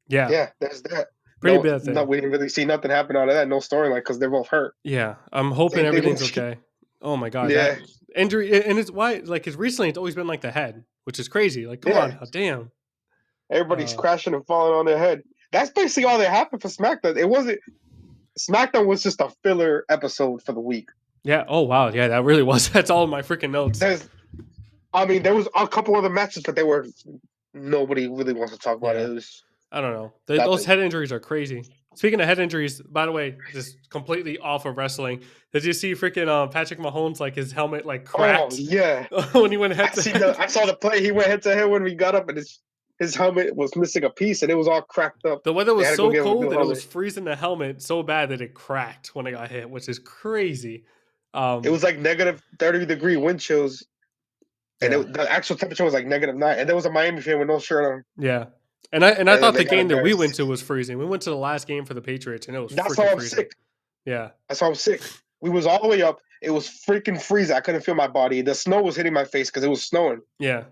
Yeah. yeah, there's that. Pretty No, bad no, thing. we didn't really see nothing happen out of that. No storyline because they're both hurt. Yeah. I'm hoping Same thing everything's with okay. Oh my god, that yeah, injury and it's why like it's recently it's always been like the head, which is crazy. Like, come on, yeah. damn. Everybody's Uh. crashing and falling on their head. That's basically all that happened for SmackDown. It wasn't SmackDown was just a filler episode for the week. Yeah. Oh wow. Yeah, that really was. That's all in my freaking notes. I mean, there was a couple other matches, but they were nobody really wants to talk about it. Yeah. It was I don't know. Those nothing. head injuries are crazy. Speaking of head injuries, by the way, just completely off of wrestling. Did you see freaking Patrick Mahomes like his helmet like Oh cracked yeah, when he went head to head? I saw the play. He went head to head when we got up, and his helmet was missing a piece, and it was all cracked up. The weather They was had to go so get him a new cold that it was helmet. freezing the helmet so bad that it cracked when it got hit, which is crazy. It was like negative 30-degree wind chills, and Yeah, the actual temperature was like -9. And there was a Miami fan with no shirt on, yeah. And I and thought they the got game that we went embarrassed. to was freezing. We went to the last game for the Patriots, and it was That's freaking why I'm freezing. sick. Yeah, That's why I'm sick. We was all the way up. It was freaking freezing. I couldn't feel my body. The snow was hitting my face because it was snowing. yeah.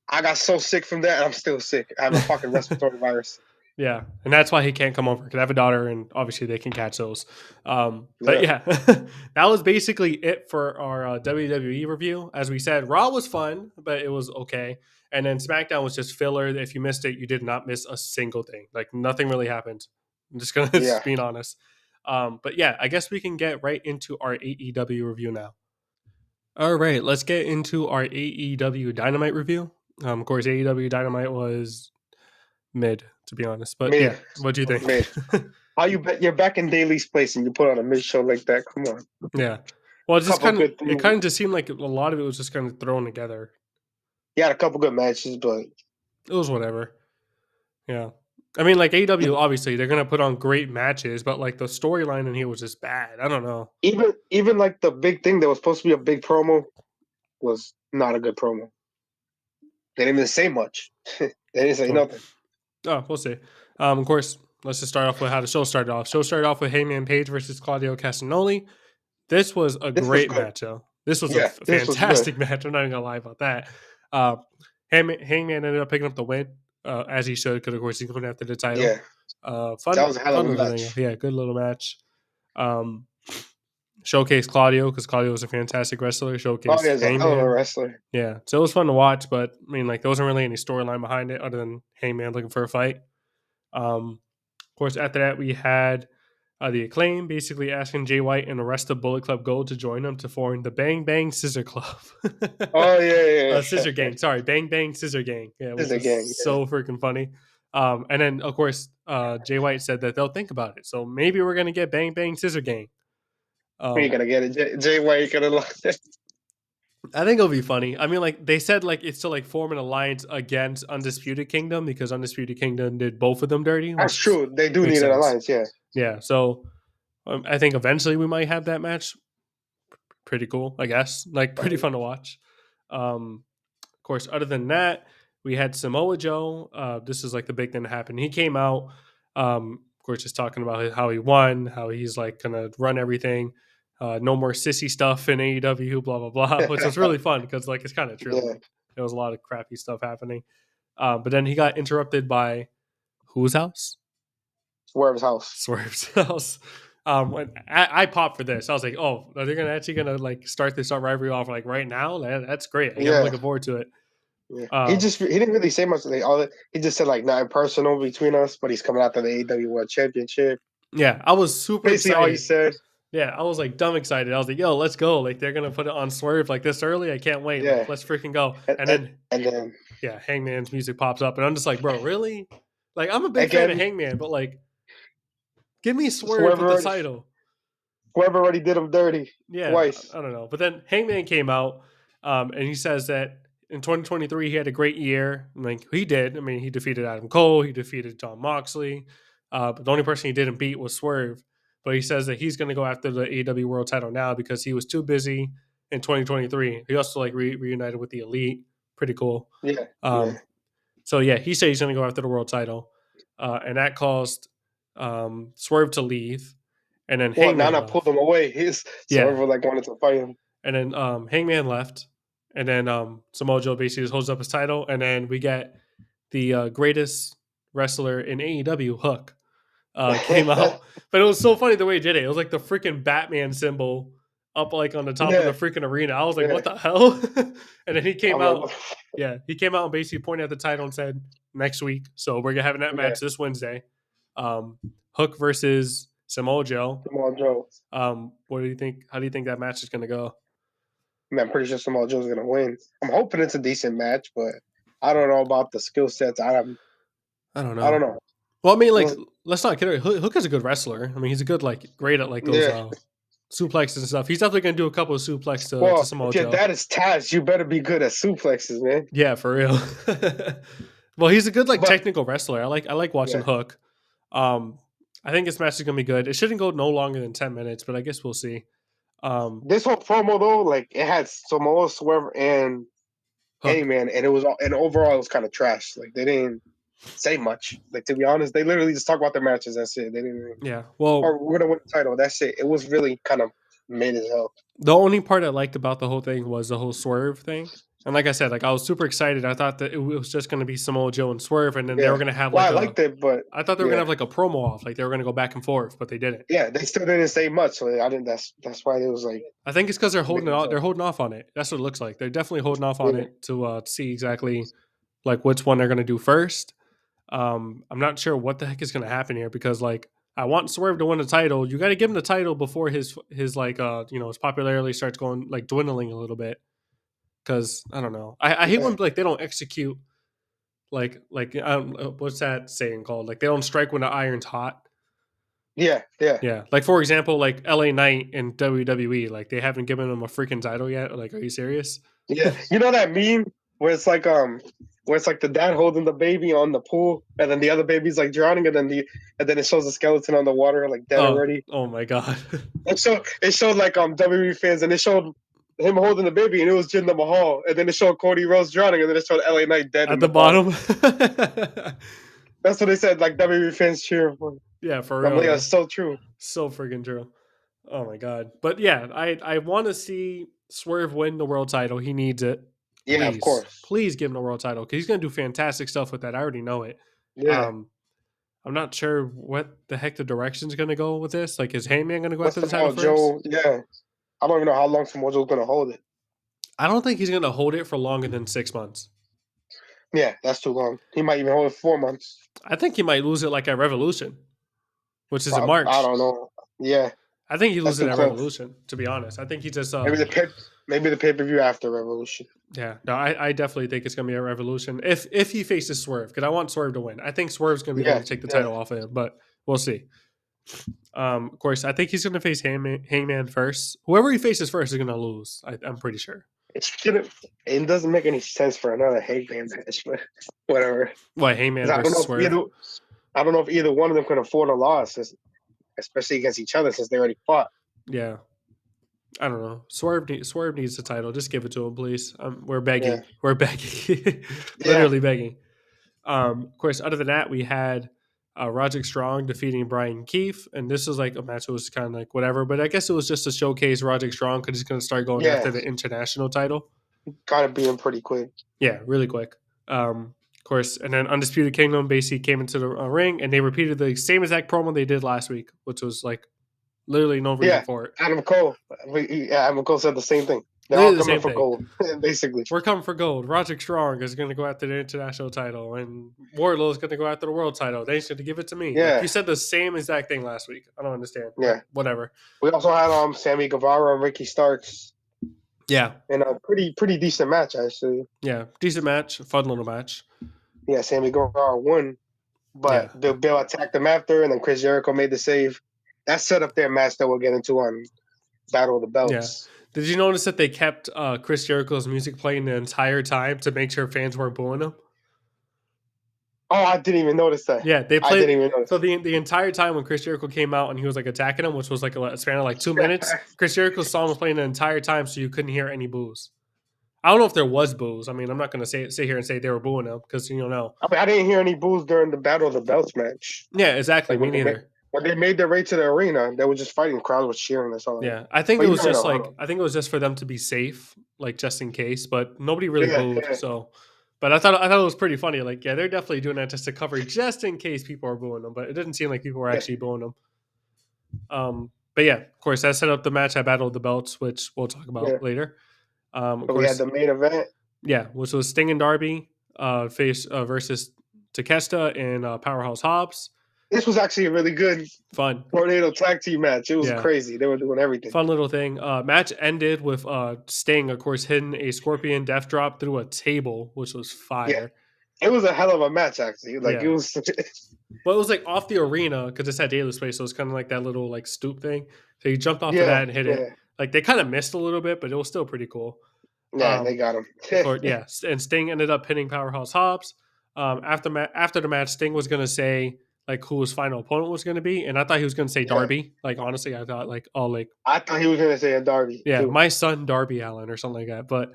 I got so sick from that, and I'm still sick. I have a fucking respiratory virus. Yeah, and that's why he can't come over because I have a daughter, and obviously they can catch those. But Yeah. yeah, that was basically it for our WWE review. As we said, Raw was fun, but it was okay, and then SmackDown was just filler. If you missed it, you did not miss a single thing. Like nothing really happened. I'm just gonna Yeah. just being honest. But yeah, I guess we can get right into our AEW review now. All right, let's get into our AEW Dynamite review. Of course, AEW Dynamite was mid, to be honest. But yeah, Mid, what do you think? mid. How you bet you're back in Daly's place and you put on a mid show like that? Come on, Yeah. Well, couple good it things. kind of just seemed like a lot of it was just kind of thrown together. He had a couple good matches, but It was whatever. Yeah. I mean, like AEW, obviously they're gonna put on great matches, but like the storyline in here was just bad. I don't know. even like the big thing that was supposed to be a big promo was not a good promo. They didn't even say much. They didn't say So, nothing. oh, we'll see. Of course, let's just start off with how the show started off. Show started off with Heyman Page versus Claudio Castagnoli. This was a This was great good. match, though. This was a Yeah, this was good. fantastic match. I'm not even gonna lie about that. Hangman ended up picking up the win, as he should, because of course he's going after the title. Yeah, that Fun, was a hell of fun a little thing. match. Yeah, good little match. Um, showcase Claudio because Claudio was a fantastic wrestler. Oh, Showcase yeah, he's a hell of a Hangman. wrestler. Yeah, so it was fun to watch, but I mean, like there wasn't really any storyline behind it other than Hangman looking for a fight. Of course, after that we had the Acclaim basically asking Jay White and the rest of Bullet Club Gold to join them to form the Bang Bang Scissor Club. Oh yeah, yeah, Scissor yeah. Gang, sorry, Bang Bang Scissor Gang. Yeah, This is which a was gang. Yeah, so freaking funny. And then of course, Jay White said that they'll think about it. So maybe we're gonna get Bang Bang Scissor Gang. we ain't Um, gonna get it. Jay White gonna lost it. I think it'll be funny. I mean, like they said, like it's to like form an alliance against Undisputed Kingdom because Undisputed Kingdom did both of them dirty, That's which true. They do makes need an sense. alliance. Yeah, Yeah, so I think eventually we might have that match. Pretty cool, I guess. Like pretty right. fun to watch. Of course, other than that, we had Samoa Joe. This is like the big thing that happened. He came out, of course, just talking about how he won, how he's like gonna run everything. No more sissy stuff in AEW, blah blah blah, which was really fun because like it's kind of true. Yeah, Like there was a lot of crappy stuff happening. But then he got interrupted by whose house? Swerve's house. Swerve's house. When I popped for this, I was like, "Oh, are they gonna like start this rivalry off like right now? That's great. Like, I'm Yeah, looking forward to it." yeah. Uh, He didn't really say much. Like, he just said like nothing personal between us, but he's coming after the AEW World Championship. yeah, I was super Basically, all he excited. said. Yeah, I was like dumb excited. I was like, "Yo, let's go! Like they're gonna put it on Swerve like this early. I can't wait. Like Yeah, let's freaking go!" and, And and, then and then yeah, Hangman's music pops up, and I'm just like, "Bro, really?" Like I'm a big fan of again, Hangman, but like, give me Swerve Swerve with the already, title. Swerve already did him dirty Yeah, twice. I don't know. But then Hangman came out, and he says that in 2023 he had a great year. Like he did. I mean, he defeated Adam Cole, he defeated John Moxley. But the only person he didn't beat was Swerve. But he says that he's going to go after the AEW World Title now because he was too busy in 2023. He also like reunited with the Elite. Pretty cool. Yeah, Um, yeah. so yeah, he said he's going to go after the World Title, and that caused Swerve to leave, and then Well, Hangman Nana pulled left. him away. His Yeah, Swerve like wanted to fight him. and then Hangman left, and then Samoa Joe basically just holds up his title, and then we get the greatest wrestler in AEW, Hook, came out. But it was so funny the way he did it. It was like the freaking Batman symbol up like on the top of the Yeah, freaking arena. I was like, yeah. what the hell? And then he came I'm like, out. Yeah, he came out and basically pointed at the title and said, next week. So we're gonna have that yeah. match this Wednesday. Um, Hook versus Samoa Joe. Samoa Joe. What do you think? How do you think that match is gonna go? I'm pretty sure Samoa Joe's gonna win. I'm hoping it's a decent match, but I don't know about the skill sets. I don't I don't know. know. Well, I mean, like, We'll- let's not kid. Hook is a good wrestler. I mean, he's a good, like, great at like those yeah. suplexes and stuff. He's definitely gonna do a couple of suplex to Well, Samoa if your Joe. dad is Taz, you better be good at suplexes, man. Yeah, for real. Well, he's a good like But technical wrestler. I like watching yeah, Hook. Um, I think this match is gonna be good. It shouldn't go no longer than 10 minutes, but I guess we'll see. Um, this whole promo though, like it had Samoa, Swerve, and Hook. Hangman, and it was and overall it was kind of trash. Like they didn't say much. Like to be honest, they literally just talk about their matches. That's it. They didn't. Yeah. Well, Or we're gonna win the title. That's it. It was really kind of mid as hell. the only part I liked about the whole thing was the whole Swerve thing. And like I said, like I was super excited. I thought that it was just going to be Samoa Joe and Swerve, and then they were Yeah. going to have Well, like I a. liked it, but I thought they were going to yeah, have like a promo off, like they were going to go back and forth, but they didn't. yeah, they still didn't say much. So I didn't. That's why it was like I think it's because they're holding mid it as off. They're hell. holding off on it. That's what it looks like. They're definitely holding off on Yeah. it to see exactly like which one they're going to do first. I'm not sure what the heck is going to happen here because like I want Swerve to win the title. You got to give him the title before his like his popularity starts going like dwindling a little bit. Because I don't know, I hate Yeah, when like they don't execute like I don't know, what's that saying called? Like they don't strike when the iron's hot. yeah, yeah, Yeah, like for example, like LA Knight in WWE, like they haven't given him a freaking title yet. Like, are you serious? yeah. You know that meme where it's like the dad holding the baby on the pool, and then the other baby's like drowning, and then it shows the skeleton on the water, like dead Oh, already. oh my god. And so it showed like WWE fans, and it showed him holding the baby, and it was Jinder Mahal, and then it showed Cody Rhodes drowning, and then it showed LA Knight dead At in the the bottom. bottom. That's what they said. Like WWE fans cheering for. Yeah, for I'm real like, though. that's so true. So freaking true. Oh my god. But yeah, I want to see Swerve win the world title. He needs it. Yeah, of Please, course. please give him the world title because he's gonna do fantastic stuff with that. I already know it. Yeah. Um, I'm not sure what the heck the direction's gonna go with this. Like, is Hangman gonna go What's after the title Samoa first? Joe? Yeah. I don't even know how long Samoa Joe's gonna hold it. I don't think he's gonna hold it for longer than 6 months. Yeah, that's too long. He might even hold it 4 months. I think he might lose it like at Revolution, which is in I March. don't know. Yeah, I think he that's loses it too at close. Revolution. To be honest, I think he just Maybe the pay per view after Revolution. yeah. No, I definitely think it's gonna be a Revolution if he faces Swerve because I want Swerve to win. I think Swerve's gonna be the one Yeah, to take the yeah. title off of him, but we'll see. Of course, I think he's gonna face Hangman first. Whoever he faces first is gonna lose. I'm pretty sure. It shouldn't. It doesn't make any sense for another Hangman match, but whatever. What, 'Cause Hangman versus Swerve? I don't know if either one of them can afford a loss, especially against each other since they already fought. Yeah, I don't know. Swerve needs the title. Just give it to him, please. We're Yeah, begging. We're begging. yeah, Literally begging. Of course, other than that, we had Roderick Strong defeating Brian Keefe, and this was like a match that was kind of like whatever, but I guess it was just to showcase Roderick Strong because he's going to start going yeah. after the international title. Got to beat him pretty quick. Yeah, really quick. Of course, and then Undisputed Kingdom basically came into the ring and they repeated the same exact promo they did last week, which was like literally no reason Yeah, for it. Adam Cole. Yeah, Adam Cole said the same thing. They're all Literally the coming same for thing. gold, basically. We're coming for gold. Roderick Strong is going to go after the international title, and Wardlow is going to go after the world title. They should give it to me. Like you Yeah, said, the same exact thing last week. I don't understand, but yeah. whatever. We also had Sammy Guevara and Ricky Starks Yeah, in a pretty decent match actually. yeah, decent match, fun little match. Yeah, Sammy Guevara won, Yeah, but Bill attacked him after, and then Chris Jericho made the save. That set up their match that we'll get into on Battle of the yeah. Belts. Did you notice that they kept Chris Jericho's music playing the entire time to make sure fans weren't booing him? Oh, I didn't even notice that. Yeah, they I played. didn't even So notice. the entire time when Chris Jericho came out and he was like attacking him, which was like a span of like 2 minutes, Chris Jericho's song was playing the entire time, so you couldn't hear any boos. I don't know if there was boos. I mean, I'm not going to sit here and say they were booing him because you don't know. I mean, I didn't hear any boos during the Battle of the Belts match. Yeah, exactly. Like Me neither. when they made their way to the arena, they were just fighting. Crowd was cheering. That's all. Yeah, I think But it you was never just know. like I think it was just for them to be safe, like just in case. But nobody really Yeah, booed. yeah, So, but I thought it was pretty funny. Like, yeah, they're definitely doing that just to cover, just in case people are booing them. But it didn't seem like people were yeah, actually booing them. But yeah, of course, that set up the match at Battle of the Belts, which we'll talk yeah. about later. Of So we had course, the main event. yeah, which was Sting and Darby face versus Takeshita and Powerhouse Hobbs. This was actually a really good Fun, tornado tag team match. It was yeah, crazy. They were doing everything. fun little thing. Match ended with Sting, of course, hitting a Scorpion Death Drop through a table, which was Yeah, fire. it was a hell of a match actually. Like it Yeah, was. but it was like off the arena because it's at daily space, so it's kind of like that little like stoop thing. So he jumped off of that Yeah, and hit it. yeah, Like they kind of missed a little bit, but it was still pretty cool. yeah. They Um, got him. Of course, yeah. And Sting ended up hitting Powerhouse Hobbs. After the match, Sting was gonna say like who his final opponent was gonna be, and I thought he was gonna say Yeah, Darby. Like honestly, I thought like oh like I thought he was gonna say a Darby yeah, too. my son Darby Allen or something like that. But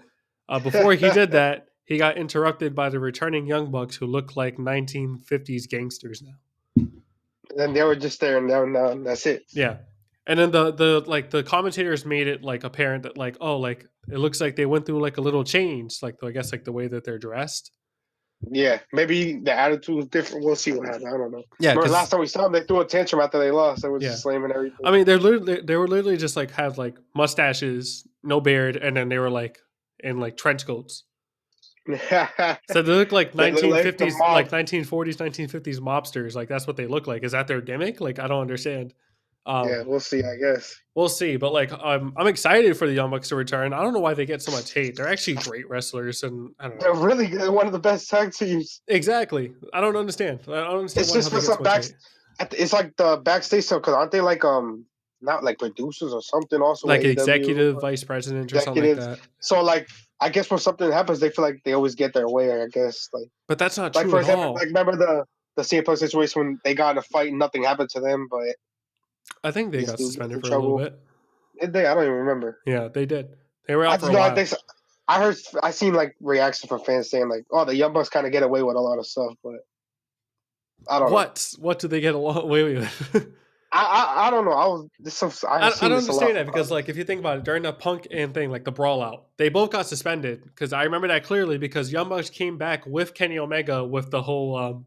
before he did that, he got interrupted by the returning Young Bucks who look like 1950s gangsters now. And then they were just there, and now that's it. Yeah. And then the commentators made it like apparent that like oh like it looks like they went through like a little change like I guess like the way that they're dressed. Yeah, maybe the attitude was different. We'll see what happens. I don't know. Yeah, Remember last because time we saw them, they threw a tantrum after they lost. They were yeah, just slamming everything. I mean they were literally just like had like mustaches, no beard, and then they were like in like trench coats. So they look like They look like the 1950s, mob. like 1940s, 1950s mobsters. Like that's what they look like. Is that their gimmick? Like I don't understand. Yeah, Um, we'll see. I guess we'll see. But like I'm excited for the Young Bucks to return. I don't know why they get so much hate. They're actually great wrestlers, and I don't they're know. really good. One of the best tag teams. Exactly. I don't understand. I don't understand It's why the hell just they for get so some much back. hate. It's like the backstage stuff because aren't they like not like producers or something also with Like AEW executive vice president or something like executives? that. So like I guess when something happens, they feel like they always get their way. I guess But that's not like true for at example, all. like remember the CM Punk situation when they got in a fight and nothing happened to them, but I think they this got dude gets suspended in for a little trouble. bit. Did they? I don't even remember. Yeah, they did. They were I out for just a know I think while. so. I seen like reaction from fans saying like, "Oh, the Young Bucks kind of get away with a lot of stuff," but I don't know. What? What do they get away with? I don't know. I have I seen don't this a lot understand that from because, like, if you think about it, during the Punk and thing, like the brawl out, they both got suspended because I remember that clearly because Young Bucks came back with Kenny Omega with the whole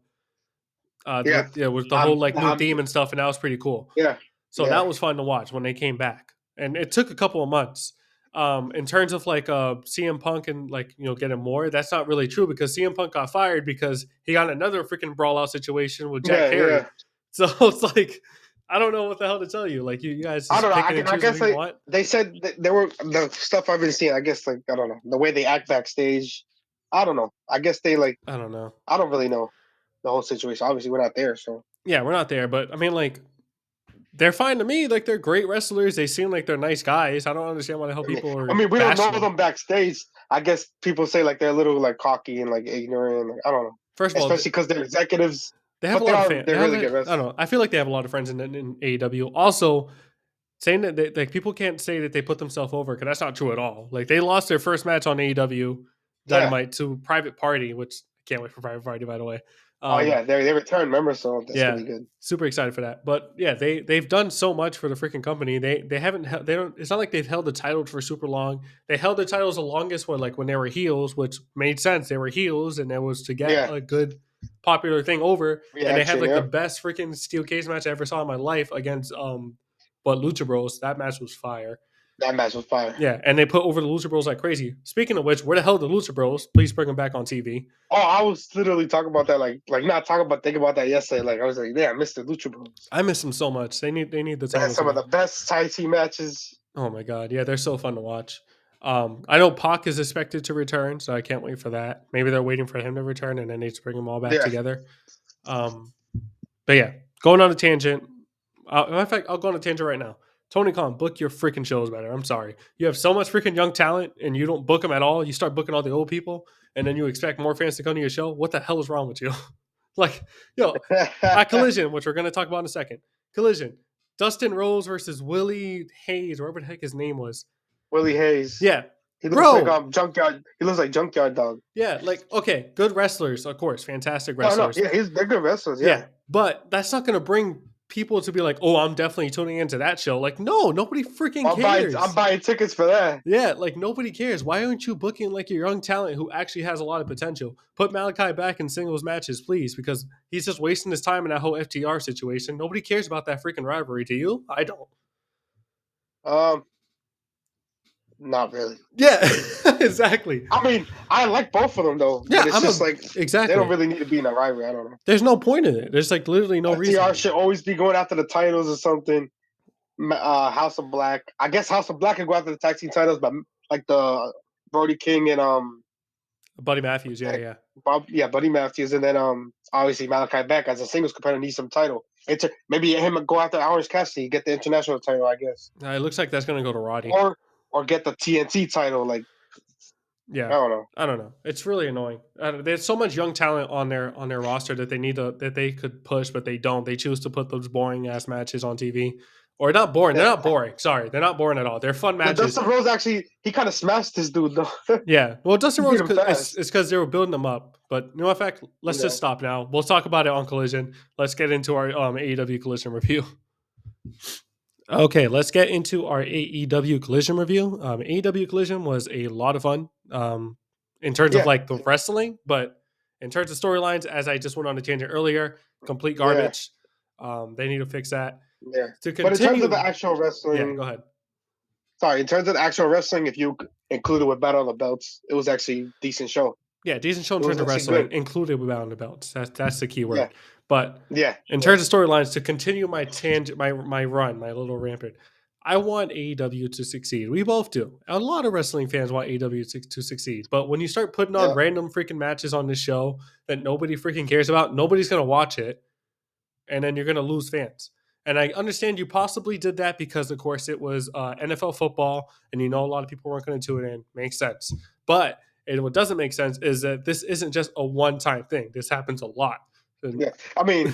yeah. with the whole like new I'm theme and stuff, and that was pretty cool. yeah So yeah that was fun to watch when they came back, and it took a couple of months. In terms of like CM Punk and like getting more, that's not really true because CM Punk got fired because he got another freaking brawl out situation with Jack Perry. yeah. So it's like I don't know what the hell to tell you. Like you guys I don't just know. picking and I choosing who guess you want. they said that there were the stuff I've been seeing. I guess like I don't know the way they act backstage. I don't know. I guess they like I don't know. I don't really know the whole situation. Obviously, we're not there, so Yeah, we're not there, but I mean, like they're fine to me. Like they're great wrestlers. They seem like they're nice guys. I don't understand why the hell people I are mean we don't know bashing them. them backstage. I guess people say like they're a little like cocky and like ignorant. Like, I don't know, First of all, especially because they're executives. they have a But lot of fans. They they're have, really I good don't wrestlers. know. I feel like they have a lot of friends in AEW. Also, saying that like people can't say that they put themselves over because that's not true at all. Like they lost their first match on AEW Yeah. Dynamite to Private Party, which I can't wait for Private Party by the way. Oh Um, yeah, they return members, so that's gonna yeah, be good. super excited for that. But yeah, they've done so much for the freaking company. They haven't they don't. It's not like they've held the title for super long. They held the titles the longest when they were heels, which made sense. They were heels, and it was to get Yeah, a good popular thing over. And they had reaction. like the Yeah, best freaking steel cage match I ever saw in my life against but Lucha Bros. That match was fire. that match was fire. Yeah, and they put over the Lucha Bros like crazy. Speaking of which, where the hell are the Lucha Bros? Please bring them back on TV. Oh, I was literally talking about that, like not talking about thinking about that yesterday. Like I was like, yeah, Mr. Lucha Bros. I miss them so much. They need the They had titles some of again. the best tag team matches. Oh my god, yeah, they're so fun to watch. I know Pac is expected to return, so I can't wait for that. Maybe they're waiting for him to return, and then they just bring them all back Yeah, together. Um, but yeah, going on a tangent. Matter of fact, I'll go on a tangent right now. Tony Khan, book your freaking shows better. I'm sorry, you have so much freaking young talent, and you don't book them at all. You start booking all the old people, and then you expect more fans to come to your show. What the hell is wrong with you? Like, at Collision, which we're going to talk about in a second. Collision, Dustin Rose versus Willie Hayes, whatever the heck his name was. Willie Hayes. Yeah, He looks like bro. junkyard. He looks like junkyard dog. Yeah, like okay, good wrestlers, of course, fantastic No, no, wrestlers. yeah, they're good wrestlers. Yeah, Yeah, but that's not going to bring people to be like, "Oh, I'm definitely tuning into that show." Like, no, nobody freaking I'm cares. buying tickets for that. Yeah, like nobody cares. Why aren't you booking like your young talent who actually has a lot of potential? Put Malachi back in singles matches, please, because he's just wasting his time in that whole FTR situation. Nobody cares about that freaking rivalry. Do you? I don't. Um, not really. Yeah, exactly. I mean, I like both of them though, Yeah, but it's I'm just a like they don't exactly. really need to be in a rivalry. I don't know. There's no point in it. There's like literally no FTR reason. should always be going after the titles or something. House of Black. I guess House of Black could go after the tag team titles, but like the Brody King and Buddy Matthews, yeah, yeah. Buddy Matthews, and then obviously Malachi Black as a singles competitor needs some title. Maybe him go after Orange Cassidy, get the international title, I guess, It looks like that's gonna go to Roddy. or get the TNT title. Like I Yeah, don't know. I don't know. It's really annoying. There's so much young talent on their roster that they need to that they could push, but they don't. They choose to put those boring ass matches on TV, or not boring. They're Yeah. not boring. Sorry, they're not boring at all. They're fun Yeah, matches. Dustin Rose actually he kind of smashed this dude though. Yeah. Well, Dustin He beat Rhodes, him fast. it's because they were building them up. But you know, in fact, let's just Yeah. stop now. We'll talk about it on Collision. Let's get into our AEW Collision review. Okay, let's get into our AEW Collision review. AEW Collision was a lot of fun in terms of Yeah. like the wrestling, but in terms of storylines, as I just went on a tangent earlier, complete Yeah. garbage. They need to fix that. Yeah. To But in terms of the continue, actual yeah, go wrestling, ahead. sorry, in terms of the actual wrestling, if you include it with Battle of the Belts, it was actually a decent show. Yeah, decent show in It was terms of actually wrestling, good. included without the belts. That's the key Yeah, word. But yeah, in yeah, terms of storylines, to continue my tangent, my run, my little rampant, I want AEW to succeed. We both do. A lot of wrestling fans want AEW to succeed. But when you start putting on yeah, random freaking matches on this show that nobody freaking cares about, nobody's gonna watch it, and then you're gonna lose fans. And I understand you possibly did that because, of course, it was NFL football, and you know a lot of people weren't going to tune in. Makes sense. But what doesn't make sense is that this isn't just a one-time thing. This happens a lot. And yeah. I mean,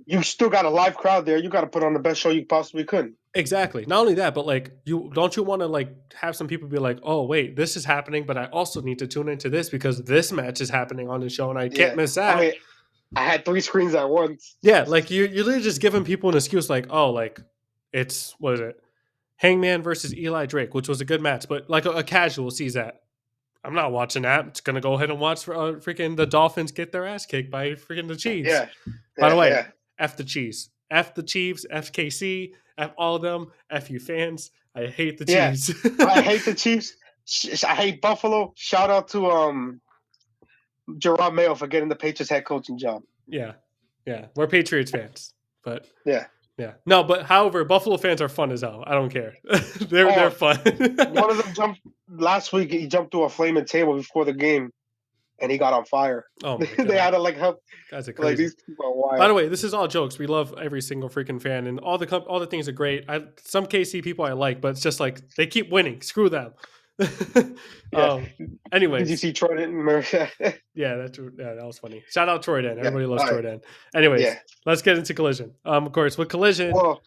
you still got a live crowd there. You got to put on the best show you possibly could. exactly. Not only that, but like you want to like have some people be like, oh wait, this is happening, but I also need to tune into this because this match is happening on the show, and I can't Yeah. miss I that. mean, I had three screens at once. Yeah, like you're literally just giving people an excuse, like, oh, like it's what is it? Hangman versus Eli Drake, which was a good match, but like a casual sees that. I'm not watching that. It's gonna go ahead and watch freaking the Dolphins get their ass kicked by freaking the Chiefs. Yeah, By the yeah, way, yeah, f the Chiefs, f the Chiefs, FKC, f all of them, f you fans. I hate the yeah. Chiefs. I hate the Chiefs. I hate Buffalo. Shout out to Gerard Mayo for getting the Patriots head coaching job. Yeah, yeah, we're Patriots fans, but Yeah. yeah, no, but however, Buffalo fans are fun as hell. I don't care. They're Oh, fun. one of them jumped last week. He jumped through a flaming table before the game, and he got on fire. Oh my They god, had to like help. guys are Like crazy. these people are By wild. the way, this is all jokes. We love every single freaking fan, and all the things are great. Some KC people I like, but it's just like they keep winning. Screw them. Yeah. Did you Anyways, see Troy Didn't? yeah, that was funny. Shout out Troy Den. Yeah. Everybody loves All right. Troy Den. Anyways, Yeah. let's get into Collision. Of course, with Collision, Well,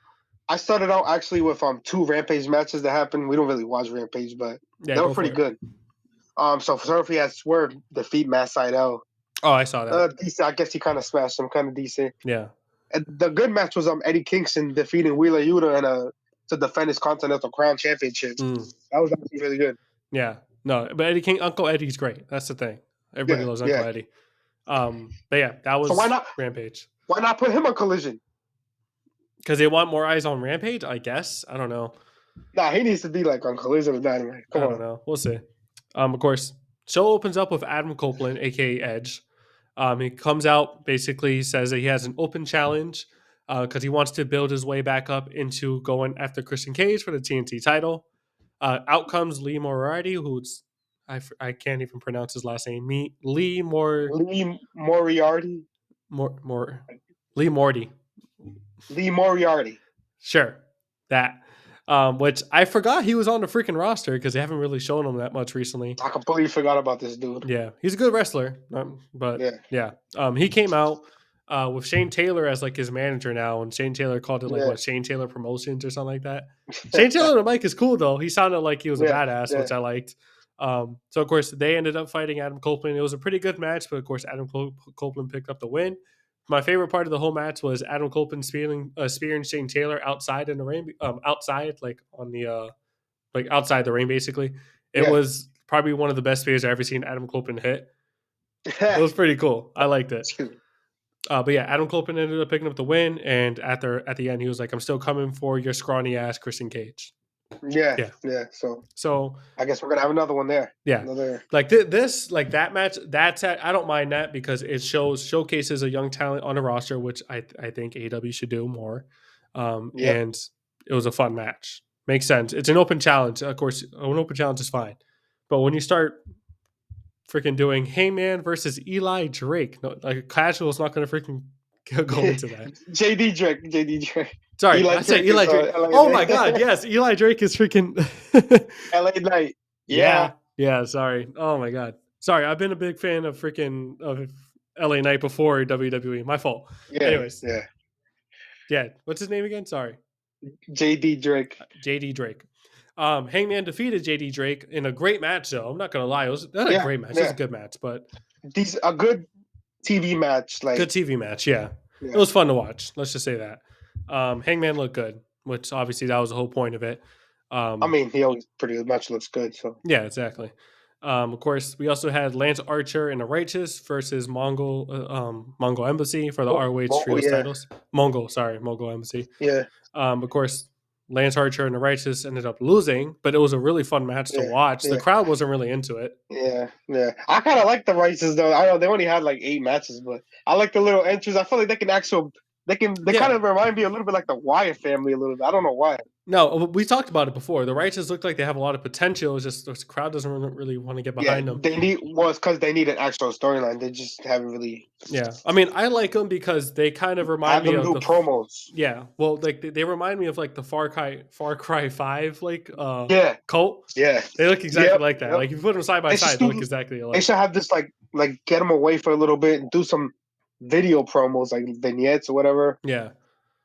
I started out actually with two Rampage matches that happened. We don't really watch Rampage, but yeah, they were go for pretty it. good. So Swerve had Swerve defeat Matt Sydal. Oh, I saw that. Decent. I guess he kind of smashed him, kind of decent. Yeah, And the good match was Eddie Kingston defeating Wheeler Yuta to defend his Continental Crown Championship. mm, That was actually really good. yeah. No, but Eddie King, Uncle Eddie's great. That's the thing. Everybody Yeah, loves Uncle yeah. Eddie. But yeah, that So was Rampage. why not put him on Collision? Because they want more eyes on Rampage, I guess. I don't know. Nah, he needs to be like on Collision with Dynamite. Come I don't on. know. We'll see. Of course, show opens up with Adam Copeland, aka Edge. He comes out, basically says that he has an open challenge because he wants to build his way back up into going after Christian Cage for the TNT title. Out comes Lee Moriarty, who's I can't even pronounce his last name. Lee Moriarty. More Lee Morty. Lee Moriarty. Sure, that. Which I forgot he was on the freaking roster because they haven't really shown him that much recently. I completely forgot about this dude. Yeah, he's a good wrestler, but Yeah, yeah, he came out with Shane Taylor as like his manager now, and Shane Taylor called it like yeah, what Shane Taylor Promotions or something like that. Shane Taylor on the mic is cool though. He sounded like he was a yeah, badass, yeah, which I liked. So of course they ended up fighting Adam Copeland. It was a pretty good match, but of course Adam Copeland picked up the win. My favorite part of the whole match was Adam Copeland spearing Shane Taylor outside in the ring, outside like on the like outside the ring basically. It yeah. was probably one of the best spears I've ever seen Adam Copeland hit. It was pretty cool. I liked it. Excuse me. But yeah, Adam Copeland ended up picking up the win, and at the end, he was like, "I'm still coming for your scrawny ass, Christian Cage." Yeah, Yeah. yeah. So So I guess we're gonna have another one there. yeah, Another. like this, like that match, I don't mind that because it showcases a young talent on a roster, which I think AEW should do more. Yep. And it was a fun match. Makes sense. It's an open challenge, of course. An open challenge is fine, but when you start freaking doing Heyman versus Eli Drake, no, like casual is not going to freaking go into that. JD Drake. JD Drake. Sorry, Eli I said Drake Eli is Drake. LA Oh my Knight. god, yes, Eli Drake is freaking. LA Knight. Yeah, Yeah. yeah. Sorry. Oh my god. Sorry, I've been a big fan of freaking of LA Knight before WWE. My fault. Yeah. Anyways, Yeah. yeah. What's his name again? Sorry, JD Drake. JD Drake. Hangman defeated JD Drake in a great match, though. I'm not gonna lie, it was not a Yeah. great match. It was a Yeah. good match, but These a good TV match. good Like. TV match. Yeah, it Yeah. was fun to watch. Let's just say that. Hangman looked good, which obviously that was the whole point of it. I mean, he always pretty much looks good. So. Yeah, exactly. Of course, we also had Lance Archer and the Righteous versus Mongol Embassy for the ROH Oh Trios yeah. titles. Mongol Embassy. Yeah. Of course, Lance Archer and the Righteous ended up losing, but it was a really fun match to Yeah, watch. The yeah, crowd wasn't really into it. yeah, yeah. I kind of like the Rices though. I know they only had like 8 matches, but I like the little entries. I feel like they can actually they kind Yeah. of remind me a little bit like the Wyatt family a little bit. I don't know why. No, we talked about it before. The Righteous look like they have a lot of potential. It's just the crowd doesn't really want to get Yeah, behind them. they need was because they need an actual storyline. They just haven't really Yeah, I mean, I like them because they kind of remind have me them of do the. promos. Yeah, well, like they remind me of like the Far Cry 5 like Yeah, cult. yeah, They look exactly yep, like that. yep. Like if you put them side by They should side, they look do. exactly They alike. should have this like get them away for a little bit and do some video promos like vignettes or whatever Yeah,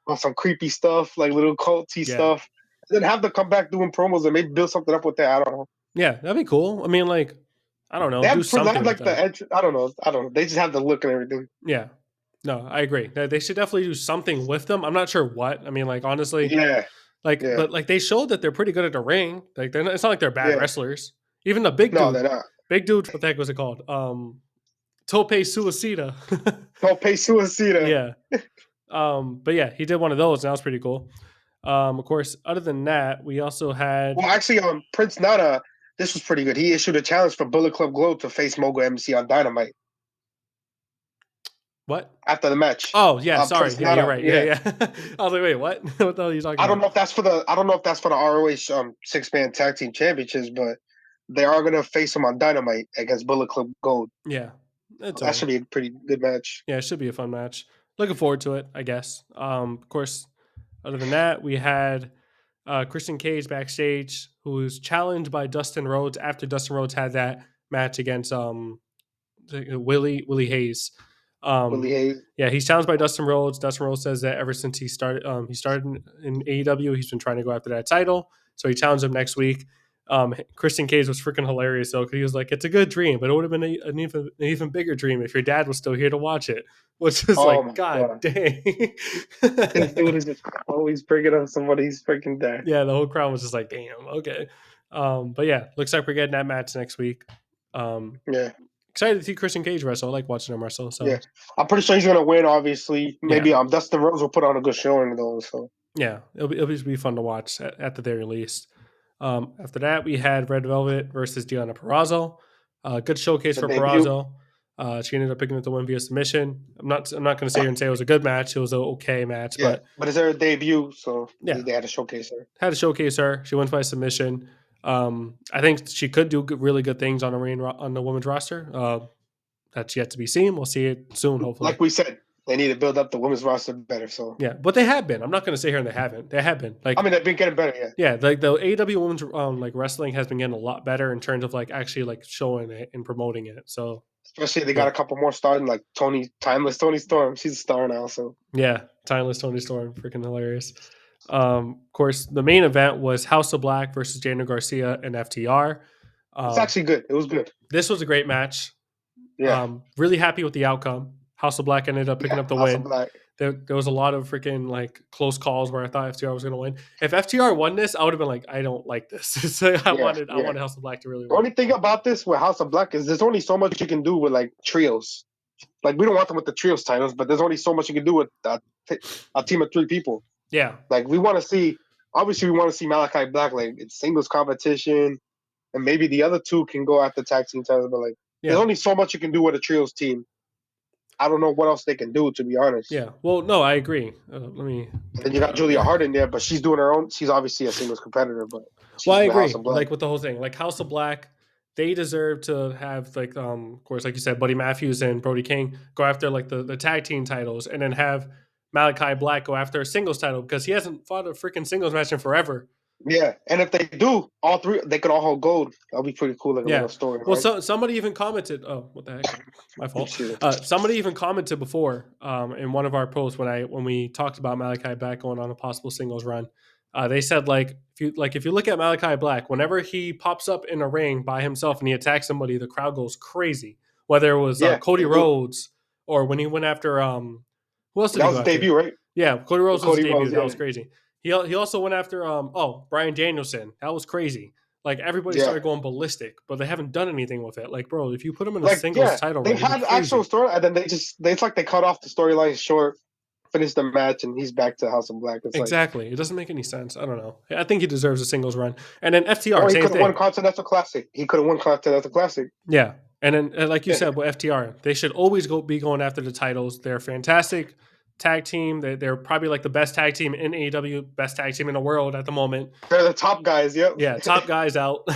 on some creepy stuff like little culty yeah, stuff. And then have them come back doing promos and maybe build something up with that. I don't know. yeah. That'd be cool. I mean, like, I don't know, do They something have with like the them. edge. I don't know. I don't know. They just have the look and everything. Yeah, no, I agree. They should definitely do something with them. I'm not sure what. I mean, like honestly, Yeah, like, yeah, but like they showed that they're pretty good at the ring. Like they're not, it's not like they're bad yeah. wrestlers. Even No, they're not. big dude. What the heck was it called? Tope Suicida. No, pay Suicida. Yeah. But yeah, he did one of those, and that was pretty cool. Of course, other than that, we also had Well, actually, Prince Nana, this was pretty good. He issued a challenge for Bullet Club Glow to face Mogul MC on Dynamite what? after the match. Oh yeah, sorry. Prince Yeah, you're Nana, right. Yeah, yeah. yeah. I was like, wait, what? What the hell are you talking about? I don't know if that's for the ROH 6-man tag team championships, but they are gonna face him on Dynamite against Bullet Club Gold. Yeah, it's That all. should be a pretty good match. Yeah, it should be a fun match. Looking forward to it, I guess. Of course, other than that, we had Christian Cage backstage, who was challenged by Dustin Rhodes after Dustin Rhodes had that match against Willie Hayes. Willie Um, Hayes. yeah, he's challenged by Dustin Rhodes. Dustin Rhodes says that ever since he started in AEW, he's been trying to go after that title. So he challenged him next week. Christian Cage was freaking hilarious though, because he was like, "It's a good dream, but it would have been an even bigger dream if your dad was still here to watch it." Which is Oh like, my God god. dang. This dude is just always bringing up somebody's freaking dad. Yeah, the whole crowd was just like, "Damn, okay." But yeah, looks like we're getting that match next week. Um, Yeah. excited to see Christian Cage wrestle. I like watching him wrestle. Yeah. So I'm pretty sure he's gonna win, obviously. yeah, Maybe Dustin Rhodes will put on a good showing though, so yeah, it'll just be fun to watch at the very least. After that, we had Red Velvet versus Deonna Purrazzo. Good showcase the for debut. Purrazzo. She ended up picking up the win via submission. I'm not going to sit here and say it was a good match. It was an okay match, Yeah. but But it's her debut, so yeah, they had to showcase her. had to showcase her. She wins by submission. I think she could do really good things on on the women's roster. That's yet to be seen. We'll see it soon, hopefully. Like we said, they need to build up the women's roster better. So Yeah, but they have been. I'm not going to sit here and they haven't. They have been. I Like, mean, they've been getting better, yeah. yeah, like the AEW women's like wrestling has been getting a lot better in terms of like actually like showing it and promoting it. So Especially they got yeah, a couple more starting, like Timeless Tony Storm. She's a star now, so yeah, timeless Tony Storm, freaking hilarious. Of course, the main event was House of Black versus Daniel Garcia and FTR. it's Um, actually good. It was good. this was a great match. Yeah, Really happy with the outcome. House of Black ended up picking yeah. up the House of win. Black. There was a lot of freaking like close calls where I thought FTR was going to win. If FTR won this, I would have been like, I don't like this. So Yeah, I yeah. wanted House of Black to really The win. only thing about this with House of Black is there's only so much you can do with like trios. Like we don't want them with the trios titles, but there's only so much you can do with a team of 3 people. Yeah, Like we want to see, obviously, we want to see Malachi Black like it's singles competition, and maybe the other 2 can go after tag team titles. But like, there's yeah, only so much you can do with a trios team. I don't know what else they can do, to be honest. yeah. Well, no, I agree. Let me And then get you that got up Julia here. Hart in there, but she's doing her own. She's obviously a singles competitor, but Well, she's I with House agree. of Black. Like with the whole thing, like House of Black, they deserve to have like, of course, like you said, Buddy Matthews and Brody King go after like the tag team titles, and then have Malachi Black go after a singles title because he hasn't fought a freaking singles match in forever. Yeah, and if they do, all 3 they could all hold gold. That'll be pretty cool, like a Yeah. little story, Well, right? somebody even commented. Oh, what the heck? My fault. Excuse me. Somebody even commented before in one of our posts when we talked about Malachi Black going on a possible singles run. They said if you look at Malachi Black, whenever he pops up in a ring by himself and he attacks somebody, the crowd goes crazy. Whether it was Yeah, Cody they do. Rhodes or when he went after who else did That he was go his after? debut, right? Yeah, Cody Rhodes was his Cody debut. Rhodes, That yeah, was crazy. He also went after Brian Danielson. That was crazy. Like everybody yeah. started going ballistic, but they haven't done anything with it. Like, bro, if you put him in a Like, singles yeah, title they run, it'd be had actual crazy. story, and then it's like they cut off the storyline short finish the match, and he's back to House of Black. It's like, Exactly. It doesn't make any sense. I don't know. I think he deserves a singles run. And then FTR, or he same could have won thing. Continental Classic. He could have won Continental Classic. Yeah. And then, like you Yeah, said, with FTR, they should always be going after the titles. They're a fantastic tag team. They're probably like the best tag team in AEW, best tag team in the world at the moment. they're the top guys. Yep. Yeah, top guys out.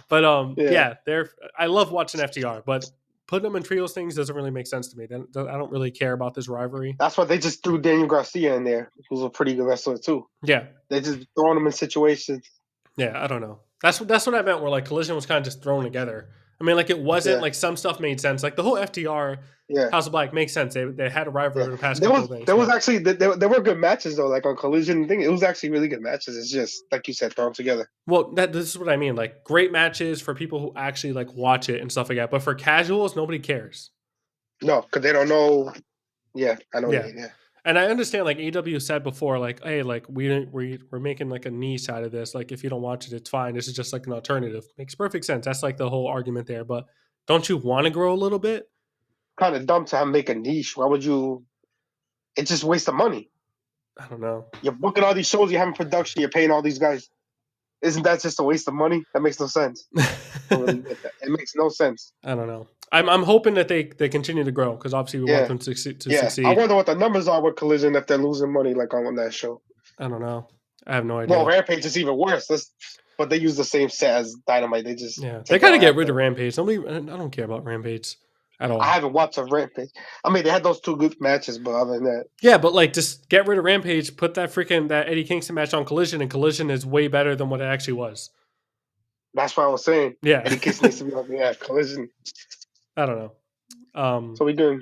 But Yeah, yeah, they're. I love watching FTR, but putting them in trios things doesn't really make sense to me. Then I don't really care about this rivalry. that's why they just threw Daniel Garcia in there, who's a pretty good wrestler too. Yeah, They just throwing him in situations. yeah, I don't know. That's what I meant. Where like Collision was kind of just thrown together. I mean, like it wasn't Yeah, like some stuff made sense. Like the whole FTR yeah. House of Black makes sense. They had a rivalry Yeah, over the past couple of things, there was but actually there were good matches though, like on Collision thing. It was actually really good matches. It's just like you said, thrown together. well, this is what I mean. Like great matches for people who actually like watch it and stuff like that. But for casuals, nobody cares. No, because they don't know. Yeah, I know what you Yeah. mean. Yeah, And I understand, like AW said before, like, hey, like we're making like a niche out of this. Like, if you don't watch it, it's fine. This is just like an alternative. Makes perfect sense. That's like the whole argument there. But don't you want to grow a little bit? kind of dumb to have make a niche. Why would you? It's just waste of money. I don't know. You're booking all these shows. You're having production. You're paying all these guys. Isn't that just a waste of money? That makes no sense. I don't really get that. It makes no sense. I don't know. I'm hoping that they continue to grow because obviously we want Yeah, them to succeed. To yeah. I succeed. wonder what the numbers are with Collision if they're losing money like on that show. I don't know. I have no Well, idea. Rampage is even worse. But they use the same set as Dynamite. They just Yeah, they take got to out get half rid of the. Rampage. Somebody, I don't care about Rampage at I all. haven't watched a Rampage. I mean, they had those two good matches, but other than that, Yeah, but like just get rid of Rampage, put that Eddie Kingston match on Collision, and Collision is way better than what it actually was. that's what I was saying. Yeah. Eddie Kiss needs to be on Collision. I don't know. So we doing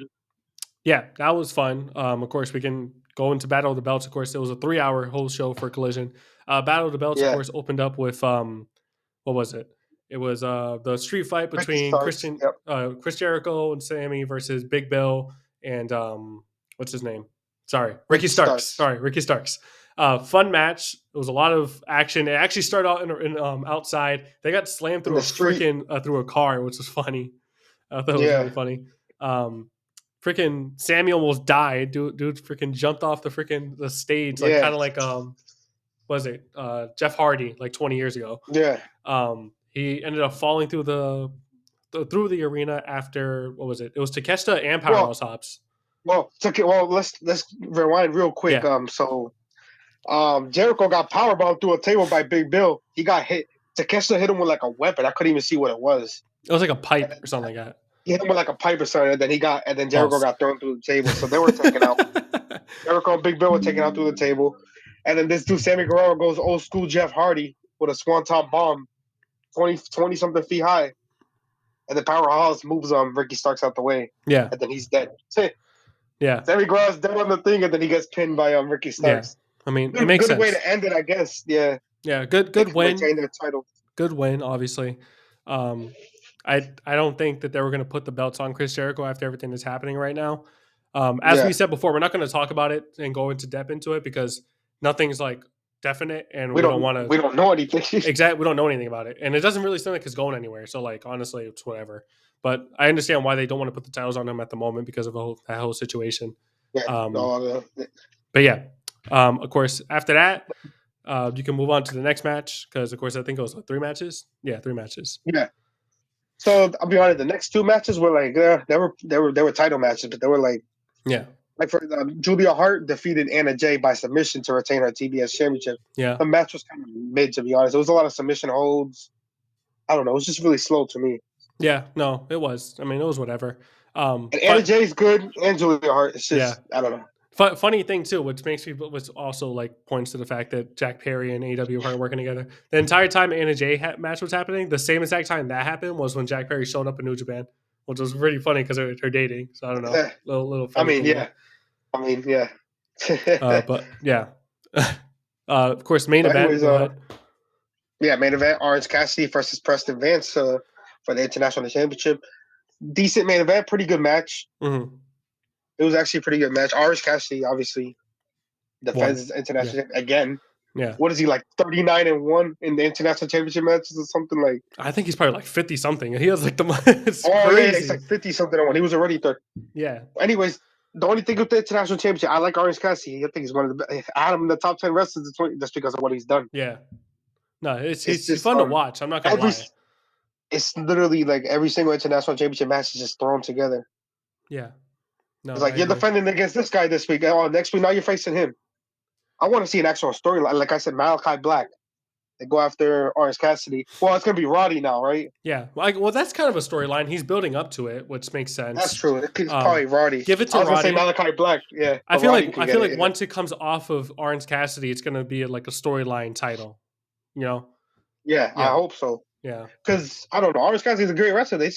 Yeah, that was fun. Of course, we can go into Battle of the Belts. Of course, it was a 3-hour whole show for Collision. Battle of the Belts, of yeah. course, opened up with what was it? It was the street fight Ricky between Starks. Yep. Chris Jericho and Sammy versus Big Bill and what's his name? Sorry, Ricky Ricky Starks. Starks. Sorry, Ricky Starks. Fun match. It was a lot of action. It actually started out in outside. They got slammed In through the a street. freaking through a car, which was funny. I thought it was really Yeah. funny. Freaking Sammy almost died. Dude freaking jumped off the stage, like Yeah. kind of like was it Jeff Hardy like 20 years ago. Yeah. He ended up falling through through the arena after what was it? It was Takeshita and Well, Powerhouse Hobbs. let's rewind real quick. Yeah, Jericho got powerbombed through a table by Big Bill. He got hit. Takeshita hit him with like a weapon. I couldn't even see what it was. it was like a pipe or something like that. He hit him with like a pipe or something, and then Jericho Pulse. got thrown through the table. So they were taken out. Jericho and Big Bill were taken out through the table. And then this dude, Sammy Guerrero, goes old school Jeff Hardy with a swanton bomb 20 something feet high. And then Powerhouse moves Ricky Starks out the way. Yeah, And then he's dead. yeah, Sammy Guerrero's dead on the thing, and then he gets pinned by Ricky yeah. Starks. I mean, it Good, makes good way sense. to end it, I guess. Yeah. Yeah, They good can win. retain their title. Good win, obviously. Um, I don't think that they were going to put the belts on Chris Jericho after everything that's happening right now. As we Yeah. said before, we're not going to talk about it and go into depth into it because nothing's like definite, and We we don't don't want we to don't know anything. we don't know anything about it, and it doesn't really seem like it's going anywhere. So like honestly, it's whatever. But I understand why they don't want to put the titles on them at the moment because of that whole situation. Yeah. Um, No, but yeah, of course, after that, you can move on to the next match because, of course, I think it was 3 matches. Yeah, 3 matches. yeah. So I'll be honest, the next 2 matches were like they were title matches, but they were Yeah, like for Julia Hart defeated Anna Jay by submission to retain her TBS championship. yeah, The match was kind of mid, to be honest. It was a lot of submission holds. I don't know. It was just really slow to me. yeah. No, it was. I mean, it was whatever. And Anna Jay's good, and Julia Hart. It's Yeah. just I don't know. Funny thing too, which makes me was also like points to the fact that Jack Perry and AW are working together. The entire time Anna Jay match was happening, the same exact time that happened was when Jack Perry showed up in New Japan, which was pretty funny because they're dating. So I don't know, little. I Funny mean, thing yeah. I mean, yeah. there. But yeah, of course, main But event. anyways, Go ahead. yeah, main event: Orange Cassidy versus Preston Vance for the International Championship. Decent main event, pretty good match. Mm-hmm. It was actually a pretty good match. Orange Cassidy obviously defends his international again. Yeah, What is he like 39-1 in the international championship matches or something like? I think he's probably like 50 something. He has like the it's Oh crazy. yeah, he's like 50 something on one. He was already third. Yeah, Anyways, The only thing with the international championship, I like Orange Cassidy. I think he's one of the best. I had him in the top 10 wrestlers of 20, just because of what he's done. Yeah. No, It's he's just fun to watch. I'm not gonna every lie. it's literally like every single international championship match is just thrown together. Yeah. It's No, like I you're agree. defending against this guy this week. Oh, next week now you're facing him. I want to see an actual storyline. Like I said, Malachi Black. They go after Orange Cassidy. Well, it's gonna be Roddy now, right? Yeah. Well, that's kind of a storyline. He's building up to it, which makes That's sense. true. It's Um, probably Roddy. give it I to was gonna say Roddy. Malachi Black, yeah, but Roddy could I get feel like it. Yeah, once it comes off of Orange Cassidy, it's gonna be like a storyline title. You know? yeah, I Yeah. hope so. Yeah. Because I don't know, Orange Cassidy's a great wrestler. They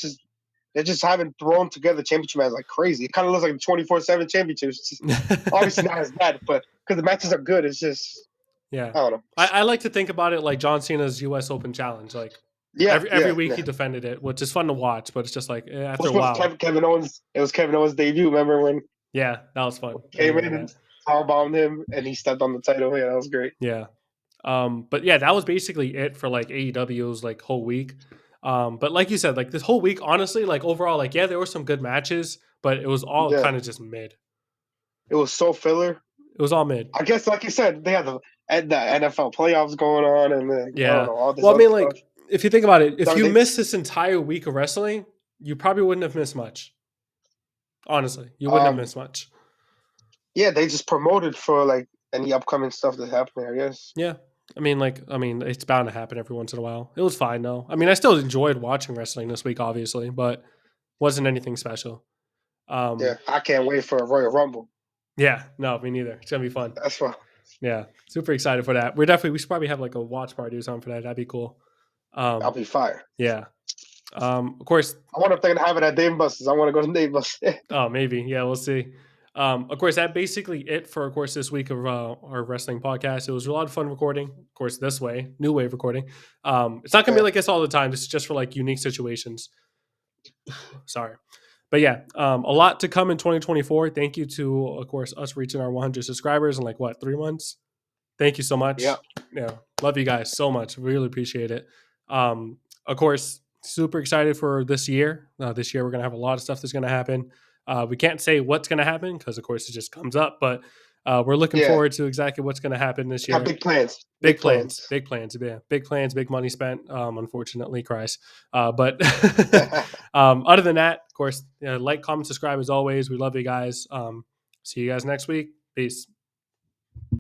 just haven't thrown together championship matches like crazy. It kind of looks like 24/7 championships. It's just, obviously not as bad, but because the matches are good, it's just Yeah. I don't know. I like to think about it like John Cena's US Open challenge. Like Yeah, every yeah, week yeah. he defended it, which is fun to watch, but it's just like after Which a was while. Kevin Owens. It was Kevin Owens' debut. Remember when Yeah, that was fun. he I came remember in and that. powerbombed him and he stepped on the title? Yeah, that was great. Yeah. But yeah, that was basically it for like AEW's like whole week. But like you said, like this whole week, honestly, like overall, like yeah, there were some good matches, but it was all Yeah, kind of just mid. it was so filler. It was all mid. I guess, like you said, they had the NFL playoffs going on, and I don't Yeah. know all this Well, I other mean, stuff. like if you think about it, if So you they, missed this entire week of wrestling, you probably wouldn't have missed much. Honestly, you wouldn't have um, missed much. yeah, they just promoted for like any upcoming stuff that's happening. I guess. Yeah. I mean, it's bound to happen every once in a while. It was fine though. I mean, I still enjoyed watching wrestling this week, obviously, but wasn't anything special. Yeah, Um, I can't wait for a Royal Rumble. yeah, no, me neither. It's gonna be fun. That's what Yeah, super excited for that. We should probably have like a watch party or something for that. That'd be cool. I'll Um, be fire. yeah. Of course. I wonder if they're gonna have it at Dave Buster's. I want to go to Dave Buster's. Oh, maybe. Yeah, we'll see. Of course, that basically it for, of course, this week of our wrestling podcast. It was a lot of fun recording. Of course, this way, new way of recording. It's not gonna be Yeah, like this all the time. This is just for like unique situations. Sorry. But yeah, a lot to come in 2024. Thank you to, of course, us reaching our 100 subscribers in like what, 3 months? Thank you so yeah, much. Yeah, love you guys so much. Really appreciate it. Of course, super excited for this year. This year, we're gonna have a lot of stuff that's gonna happen. We can't say what's gonna happen because, of course, it just comes up. But we're looking yeah. forward to exactly what's gonna happen this Have year. big plans. Big Big plans, plans. big plans, yeah, big plans, big money spent. Unfortunately, Christ. But other than that, of course, like, comment, subscribe as always. We love you guys. See you guys next week. Peace.